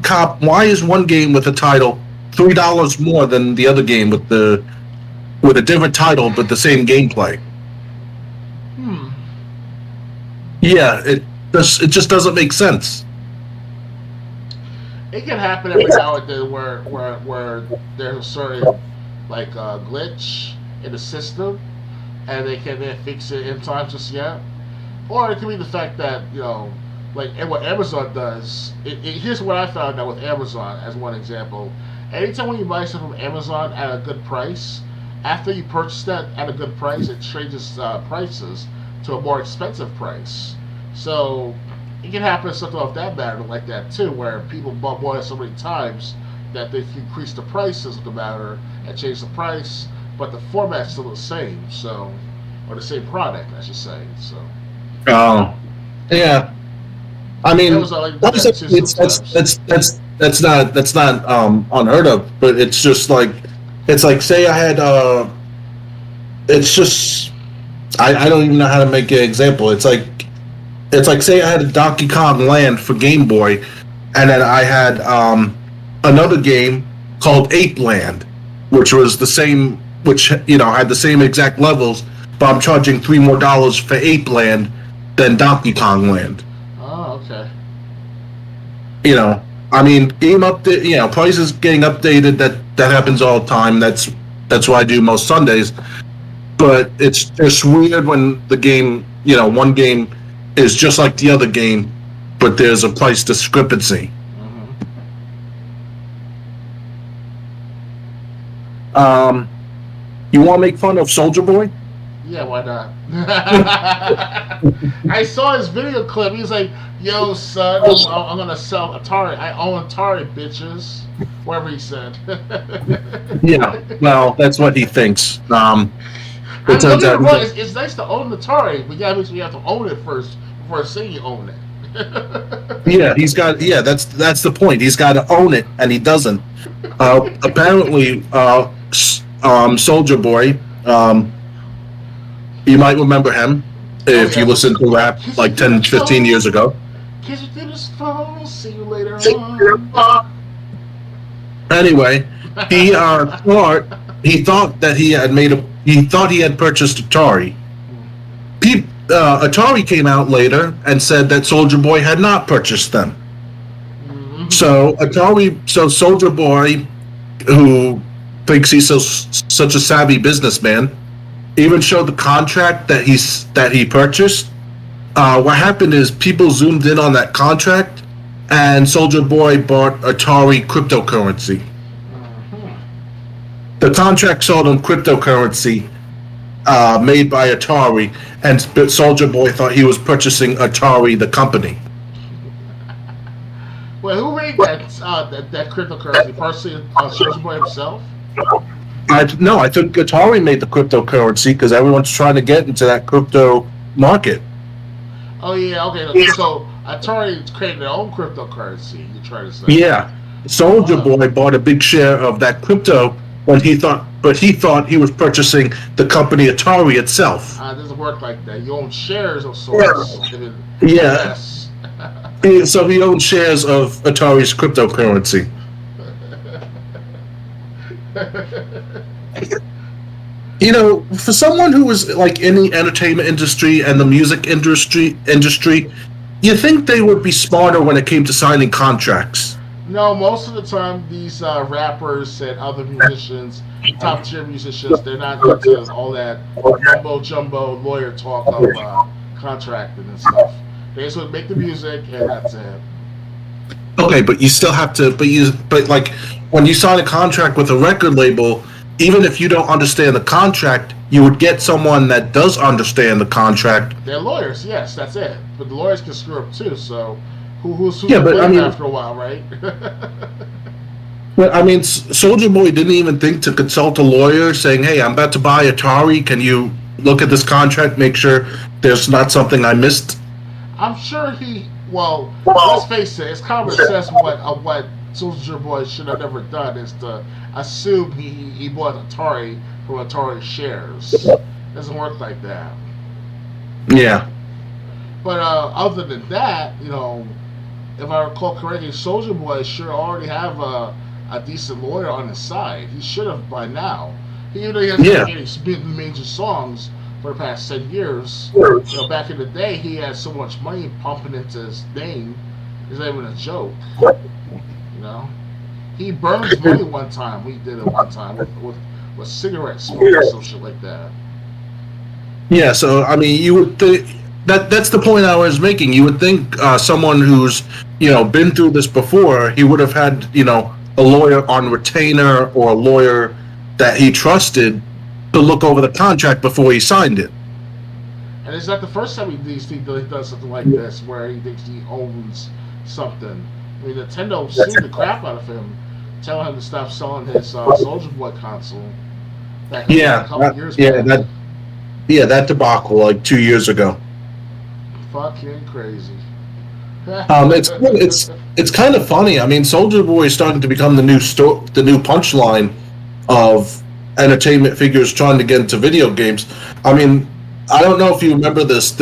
Speaker 1: game with a title $3 more than the other game with a different title but the same gameplay? Yeah, it just doesn't make sense.
Speaker 2: It can happen every now and then where there's a certain like glitch in the system, and they can then fix it in time just yet. Or it could be the fact that, like what Amazon does. Here's what I found out with Amazon as one example. Anytime when you buy something from Amazon at a good price, after you purchase that at a good price, it changes prices to a more expensive price. So it can happen something of that matter like that too, where people bought more so many times that they increase the prices of the matter and change the price, but the format's still the same. So, or the same product, I should say. So.
Speaker 1: Oh, yeah. I mean, that's not unheard of, but it's just like, say I had it's just, I don't even know how to make an example. It's like say I had a Donkey Kong Land for Game Boy, and then I had another game called Ape Land, which was the same, which had the same exact levels, but I'm charging $3 more for Ape Land than Donkey Kong Land.
Speaker 2: Oh, okay.
Speaker 1: I mean, game update, prices getting updated. That happens all the time. That's what I do most Sundays. But it's just weird when the game, one game is just like the other game, but there's a price discrepancy.
Speaker 2: Mm-hmm.
Speaker 1: You want to make fun of Soldier Boy?
Speaker 2: Yeah, why not? I saw his video clip. He's like, "Yo, son, I'm gonna sell Atari. I own Atari, bitches." Whatever he said.
Speaker 1: Yeah, well, that's what he thinks.
Speaker 2: It's nice to own Atari, but you have to own it first before saying you own it.
Speaker 1: Yeah, that's the point. He's got to own it, and he doesn't. Apparently, Soldier Boy. You might remember him if you listened to rap like 10, 15 years ago.
Speaker 2: Kiss you through this phone, see you later on.
Speaker 1: Anyway, he thought that he had purchased Atari. Atari came out later and said that Soldier Boy had not purchased them. Mm-hmm. So Soldier Boy, who thinks he's such a savvy businessman, even showed the contract that he purchased. What happened is people zoomed in on that contract, and Soldier Boy bought Atari cryptocurrency. Mm-hmm. The contract sold him cryptocurrency made by Atari, and Soldier Boy thought he was purchasing Atari, the company.
Speaker 2: Well, who made that cryptocurrency? Personally, Soldier Boy himself?
Speaker 1: I think Atari made the cryptocurrency because everyone's trying to get into that crypto market.
Speaker 2: Oh yeah, okay. So Atari created their own cryptocurrency. You try to say?
Speaker 1: Yeah, Soldier Boy bought a big share of that crypto when he thought he was purchasing the company Atari itself.
Speaker 2: It doesn't work like that. You own shares of sorts.
Speaker 1: Yeah. So he owns shares of Atari's cryptocurrency. You know, for someone who was like in the entertainment industry and the music industry, you think they would be smarter when it came to signing contracts.
Speaker 2: No, most of the time, these rappers and other musicians, top tier musicians, they're not into all that mumbo jumbo lawyer talk of contracting and stuff. They just would make the music and that's it.
Speaker 1: Okay, but you still have to. But like when you sign a contract with a record label, even if you don't understand the contract, you would get someone that does understand the contract.
Speaker 2: They're lawyers, yes, that's it. But the lawyers can screw up too. So who's
Speaker 1: yeah, but I mean,
Speaker 2: after a while, right?
Speaker 1: But I mean, Soulja Boy didn't even think to consult a lawyer, saying, "Hey, I'm about to buy Atari. Can you look at this contract, make sure there's not something I missed?"
Speaker 2: I'm sure he. Well, let's face it. It's common sense what Soulja Boy should have never done is to assume he bought Atari from Atari shares. It doesn't work like that.
Speaker 1: Yeah.
Speaker 2: But other than that, you know, if I recall correctly, Soulja Boy should already have a decent lawyer on his side. He should have by now. Even though he hasn't made major songs for the past 10 years, you know, back in the day, he had so much money pumping into his name. It's not even a joke. You know, he burned his money one time. We did it one time with cigarette smoke or some shit like that.
Speaker 1: Yeah. So I mean, you would think that's the point I was making. You would think someone who's been through this before, he would have had a lawyer on retainer or a lawyer that he trusted to look over the contract before he signed it.
Speaker 2: And it's not the first time he does something like this, where he thinks he owns something. I mean, Nintendo sued the crap out of him, telling him to stop selling his Soulja Boy console. A couple years back.
Speaker 1: That debacle like 2 years ago.
Speaker 2: Fucking crazy.
Speaker 1: It's kind of funny. I mean, Soulja Boy is starting to become the new punchline of entertainment figures trying to get into video games. I mean, I don't know if you remember this.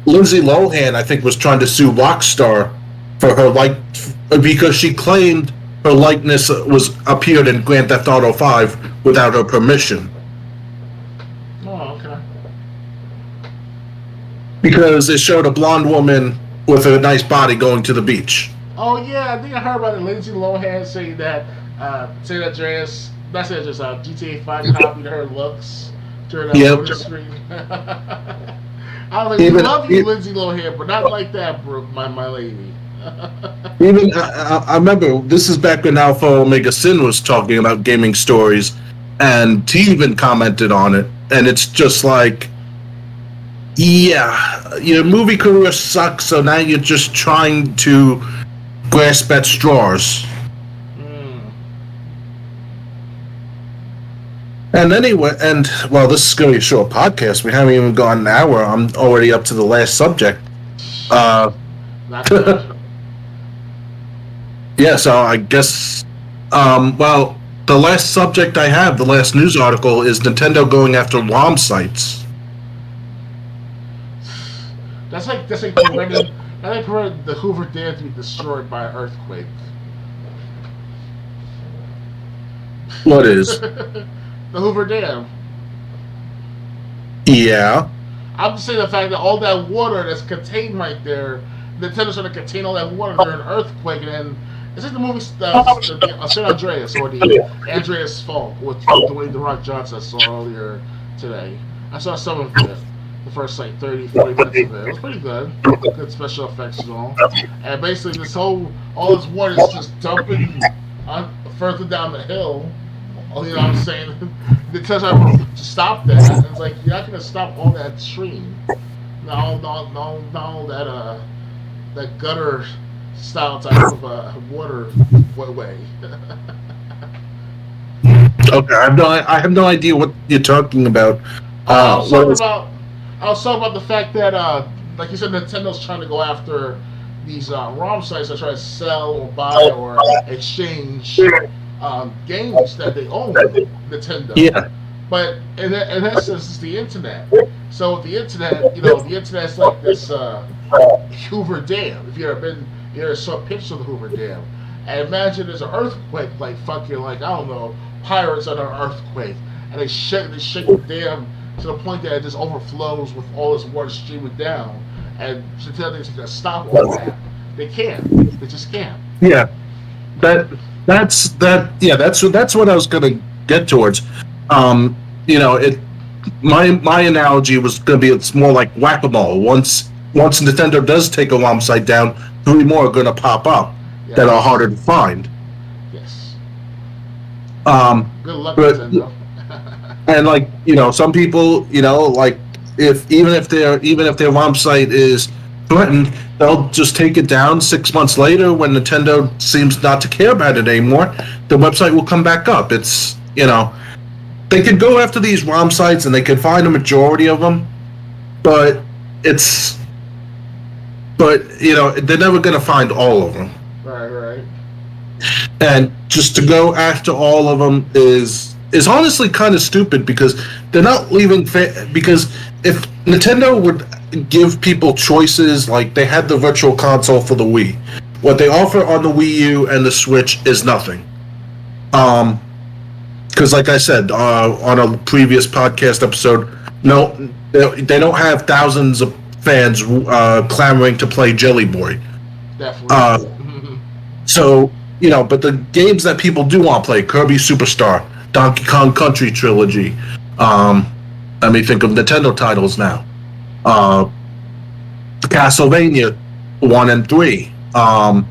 Speaker 1: Lindsay Lohan, I think, was trying to sue Rockstar for her because she claimed her likeness appeared in Grand Theft Auto 5 without her permission.
Speaker 2: Oh, okay.
Speaker 1: Because it showed a blonde woman with a nice body going to the beach.
Speaker 2: Oh yeah, I think I heard about it. Lindsay Lohan saying that GTA 5 copied her looks during that photo screen. I was like, we love you, Lindsay Lohan, but not like that, bro, my lady.
Speaker 1: Even I remember this is back when Alpha Omega Sin was talking about gaming stories, and he even commented on it, and it's just like, yeah, your movie career sucks, so now you're just trying to grasp at straws. And anyway, this is going to be a short podcast. We haven't even gone an hour. I'm already up to the last subject.
Speaker 2: Not bad.
Speaker 1: Yeah, so I guess, the last subject I have, the last news article, is Nintendo going after ROM sites.
Speaker 2: That's like preventing the Hoover Dam to be destroyed by an earthquake.
Speaker 1: What is?
Speaker 2: The Hoover Dam.
Speaker 1: Yeah.
Speaker 2: I'm just saying the fact that all that water that's contained right there, Nintendo's trying to contain all that water during an earthquake, and then it's like the movie San Andreas, or the Andreas Fault with Dwayne "The Rock" Johnson I saw earlier today. I saw some of it, the first 30, 40 minutes of it. It was pretty good. Good special effects and all. And basically all this water is just dumping further down the hill. You know what I'm saying? Because I want to stop that. And it's like, you're not going to stop all that stream. No, that gutter style type of water way.
Speaker 1: Okay, I have no idea what you're talking about.
Speaker 2: I was talking about the fact that, like you said, Nintendo's trying to go after these ROM sites that try to sell or buy or exchange games that they own, Nintendo.
Speaker 1: Yeah.
Speaker 2: But in essence, it's the internet. So with the internet, the internet's like this Hoover Dam. If you ever saw pictures of the Hoover Dam, and imagine there's an earthquake, like fucking, like, I don't know, pirates on an earthquake, and they shake the dam to the point that it just overflows with all this water streaming down, and Nintendo thinks they can stop all that. They can't. They just can't.
Speaker 1: Yeah. That's what I was gonna get towards. My analogy was gonna be, it's more like whack-a-mole. Once Nintendo does take a ROM site down, 3 more are gonna pop up that are harder to find.
Speaker 2: Yes. Good luck,
Speaker 1: but,
Speaker 2: Nintendo.
Speaker 1: And some people, even if their ROM site is threatened, they'll just take it down 6 months later when Nintendo seems not to care about it anymore. The website will come back up. It's, they could go after these ROM sites and they could find a majority of them, but they're never going to find all of them.
Speaker 2: Right.
Speaker 1: And just to go after all of them is honestly kind of stupid, because they're not leaving. Because if Nintendo would give people choices, like they had the Virtual Console for the Wii, what they offer on the Wii U and the Switch is nothing. Because like I said on a previous podcast episode, no, they don't have thousands of fans clamoring to play Jelly Boy.
Speaker 2: Definitely.
Speaker 1: So, but the games that people do want to play, Kirby Superstar, Donkey Kong Country Trilogy, let me think of Nintendo titles now, Castlevania 1 and 3, all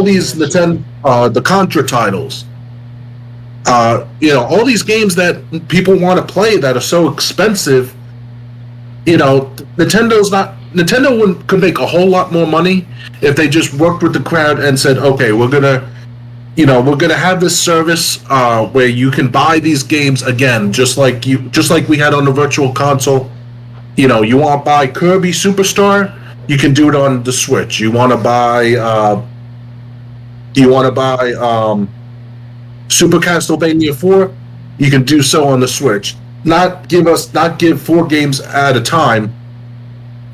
Speaker 1: these Nintendo, the Contra titles, all these games that people want to play that are so expensive, Nintendo could make a whole lot more money if they just worked with the crowd and said, okay, we're gonna have this service where you can buy these games again, just like we had on the Virtual Console. You want to buy Kirby Superstar, you can do it on the Switch. You want to buy Super Castlevania 4, you can do so on the Switch. Not give 4 games at a time,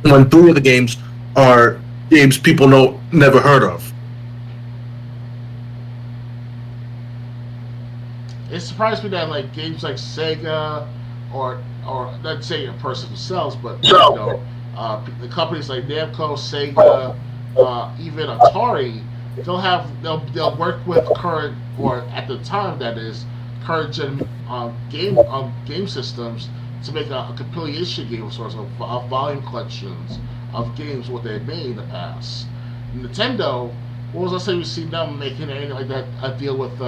Speaker 1: when 3 of the games are games people never heard of.
Speaker 2: It surprised me that games like Sega or not Sega person themselves, but the companies like Namco, Sega, even Atari, they'll work with current, or at the time that is, current gen game systems to make a compilation game of sorts of volume collections of games what they've made in the past. Nintendo, what was I saying? We've seen them making anything like that, a deal with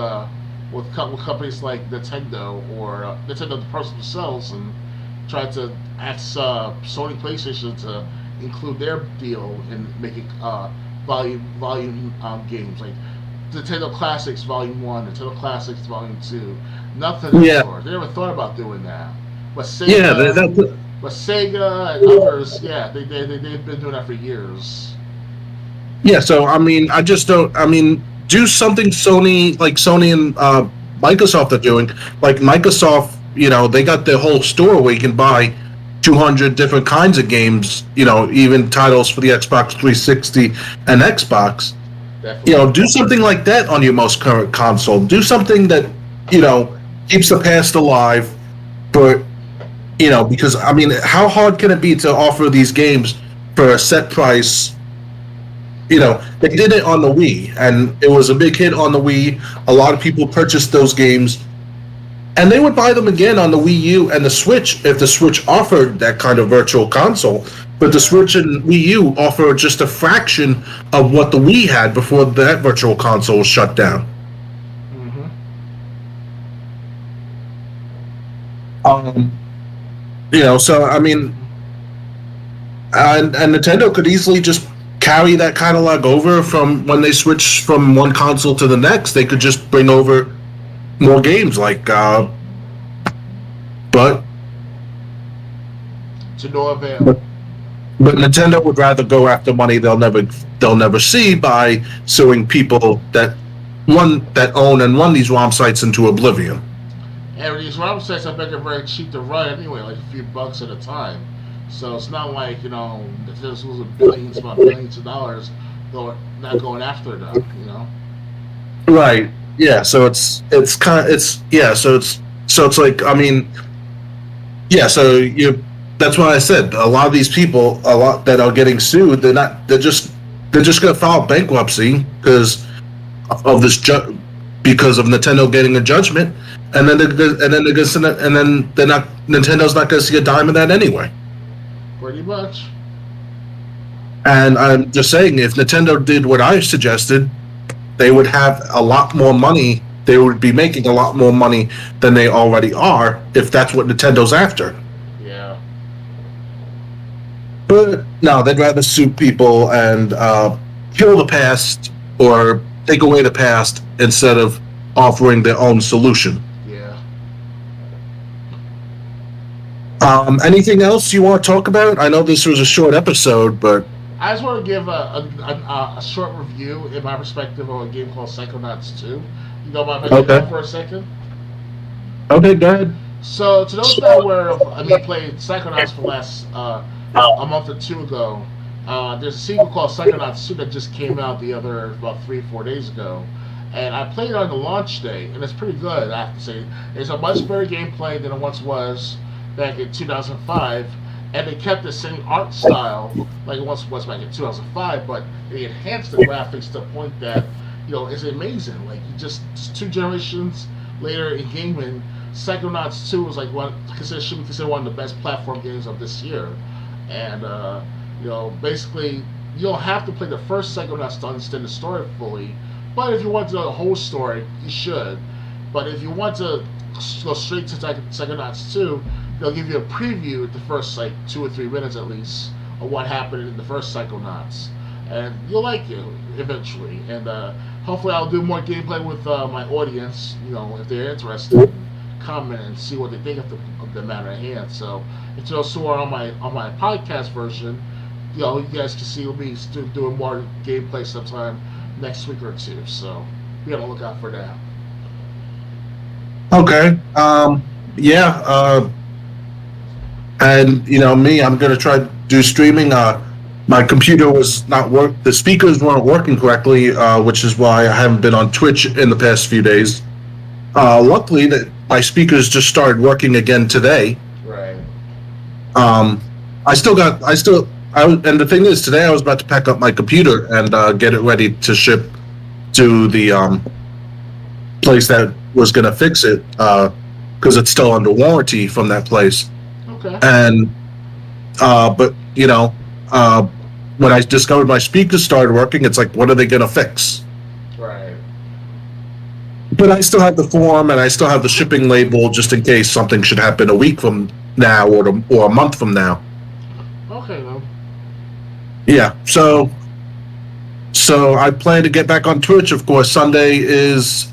Speaker 2: companies like Nintendo or Nintendo the person themselves, and tried to ask Sony PlayStation to include their deal in making volume games like Nintendo Classics Volume 1, Nintendo Classics Volume 2. Nothing of the sort. They never thought about doing that. But Sega, and others, they've been doing that for years.
Speaker 1: Yeah, so I just don't. Do something Sony and Microsoft are doing. Like Microsoft, they got their whole store where you can buy 200 different kinds of games. Even titles for the Xbox 360 and Xbox. Definitely. Do something like that on your most current console. Do something that keeps the past alive, but because how hard can it be to offer these games for a set price? They did it on the Wii, and it was a big hit on the Wii. A lot of people purchased those games, and they would buy them again on the Wii U and the Switch if the Switch offered that kind of Virtual Console. But the Switch and Wii U offer just a fraction of what the Wii had before that Virtual Console was shut down. So and Nintendo could easily just carry that catalog over from when they switch from one console to the next. They could just bring over more games, but
Speaker 2: to no avail.
Speaker 1: But Nintendo would rather go after money they'll never see by suing people that run these ROM sites into oblivion.
Speaker 2: And these ROM sites, I bet they're very cheap to run anyway, like a few bucks at a time. So it's not like, this was billions of dollars not going after them,
Speaker 1: Right. Yeah. So it's like, I mean, yeah. So that's why I said a lot of these people, a lot that are getting sued, they're just going to file bankruptcy because of this because of Nintendo getting a judgment, and then Nintendo's not going to see a dime of that anyway.
Speaker 2: Pretty much.
Speaker 1: And I'm just saying, if Nintendo did what I suggested, they would have a lot more money. They would be making a lot more money than they already are if that's what Nintendo's after.
Speaker 2: Yeah.
Speaker 1: But no, they'd rather sue people and kill the past or take away the past instead of offering their own solution.
Speaker 2: Yeah.
Speaker 1: Anything else you want to talk about? I know this was a short episode, but
Speaker 2: I just want to give a short review in my perspective of a game called Psychonauts 2. You know about that for a second?
Speaker 1: Okay, go ahead.
Speaker 2: So, to those that were, played Psychonauts for last a month or two ago, there's a sequel called Psychonauts 2 that just came out about 3-4 days ago. And I played it on the launch day, and it's pretty good, I have to say. It's a much better gameplay than it once was back in 2005. And they kept the same art style like it once was back in 2005, but they enhanced the graphics to the point that, it's amazing. Like, just 2 generations later in gaming, Psychonauts 2 was like should be considered one of the best platform games of this year. And, basically, you don't have to play the first Psychonauts to understand the story fully, but if you want to know the whole story, you should. But if you want to go straight to Psychonauts 2, they'll give you a preview at the first 2 or 3 minutes at least of what happened in the first Psychonauts, and you'll like it eventually. And hopefully, I'll do more gameplay with my audience. If they're interested, comment and see what they think of the matter at hand. So, if those who are on my podcast version, you guys can see me doing more gameplay sometime next week or two. So, be on the lookout for that.
Speaker 1: Okay. Yeah. And me, I'm gonna try to do streaming. My computer was not the speakers weren't working correctly, which is why I haven't been on Twitch in the past few days. Luckily, that my speakers just started working again today.
Speaker 2: Right.
Speaker 1: And the thing is, today I was about to pack up my computer and get it ready to ship to the place that was gonna fix it, because it's still under warranty from that place.
Speaker 2: Okay.
Speaker 1: And, but when I discovered my speakers started working, it's like, what are they going to fix?
Speaker 2: Right.
Speaker 1: But I still have the form and I still have the shipping label just in case something should happen a week from now or a month from now.
Speaker 2: Okay, then.
Speaker 1: Yeah. So I plan to get back on Twitch. Of course, Sunday is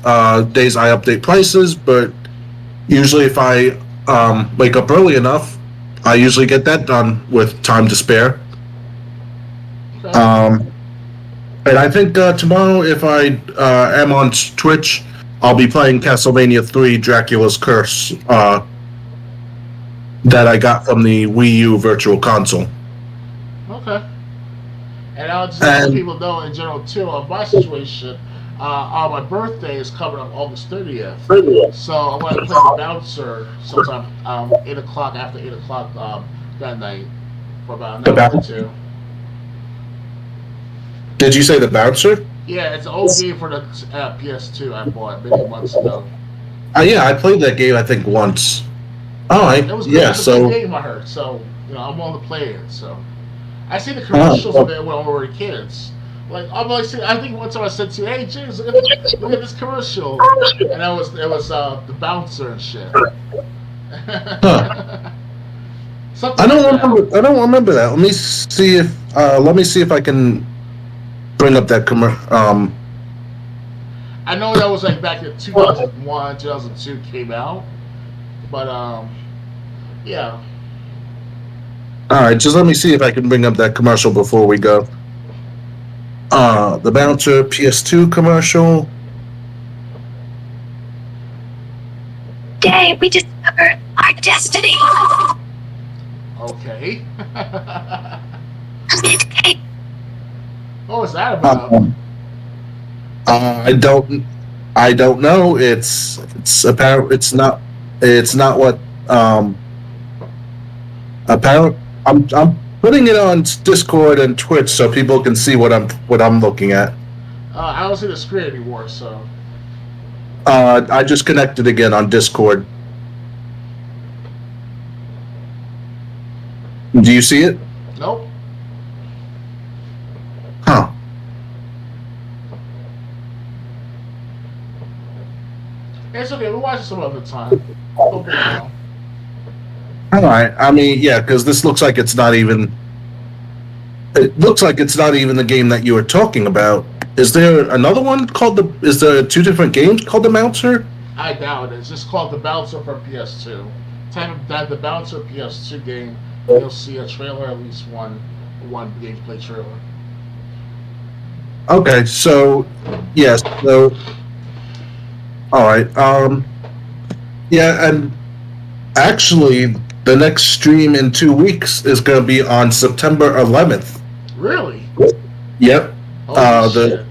Speaker 1: days I update prices, but usually if I wake up early enough, I usually get that done with time to spare.
Speaker 2: Okay.
Speaker 1: And I think tomorrow, if I am on Twitch, I'll be playing Castlevania 3 Dracula's Curse that I got from the Wii U Virtual Console.
Speaker 2: Okay. And I'll just let people know in general, too, my situation. My birthday is coming up August 30th. So I'm going to play the Bouncer sometime 8 o'clock, after 8 o'clock that night for about an hour or two.
Speaker 1: Did you say the Bouncer?
Speaker 2: Yeah, it's an old game for the PS2 I bought many months ago.
Speaker 1: Yeah, I played that game I think once. Oh,
Speaker 2: It was good. It's a good game, I heard. So, I'm willing to play it. So, I see the commercials of it when we were kids. I think one time I said to you, "Hey, James, look at this commercial," and it was the Bouncer and shit.
Speaker 1: Huh. I don't remember that. Let me see if I can bring up that commercial.
Speaker 2: I know that was back in 2001, 2002 came out, but yeah.
Speaker 1: All right, just let me see if I can bring up that commercial before we go. The Bouncer PS2 commercial.
Speaker 4: night we discovered our destiny.
Speaker 2: Okay. What was that about?
Speaker 1: I don't know. It's apparent. It's not what apparent. I'm putting it on Discord and Twitch so people can see what I'm looking at.
Speaker 2: I don't see the screen anymore, so.
Speaker 1: I just connected again on Discord. Do you see it?
Speaker 2: Nope.
Speaker 1: Huh.
Speaker 2: It's okay. We'll watch it some other time. Okay, now.
Speaker 1: All right. I mean, yeah, because this looks like it's not even. It looks like it's not even the game that you were talking about. Is there another one called the? Is there two different games called the Bouncer?
Speaker 2: I doubt it. It's just called The Bouncer for PS2. Type of that The Bouncer PS2 game, you'll see a trailer, at least one gameplay trailer.
Speaker 1: Okay, so yes, so all right. Yeah, and actually, the next stream in 2 weeks is going to be on September 11th.
Speaker 2: Really?
Speaker 1: Yep.
Speaker 2: Holy shit.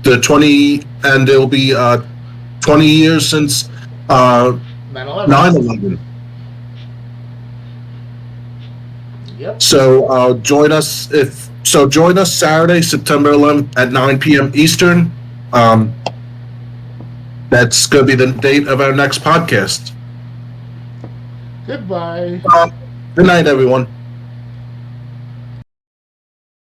Speaker 1: The 20, and it'll be 20 years since
Speaker 2: 9/11.
Speaker 1: 9/11.
Speaker 2: Yep.
Speaker 1: So join us join us Saturday, September 11th at 9 p.m. Eastern. That's going to be the date of our next podcast.
Speaker 2: Goodbye.
Speaker 1: Good night, everyone.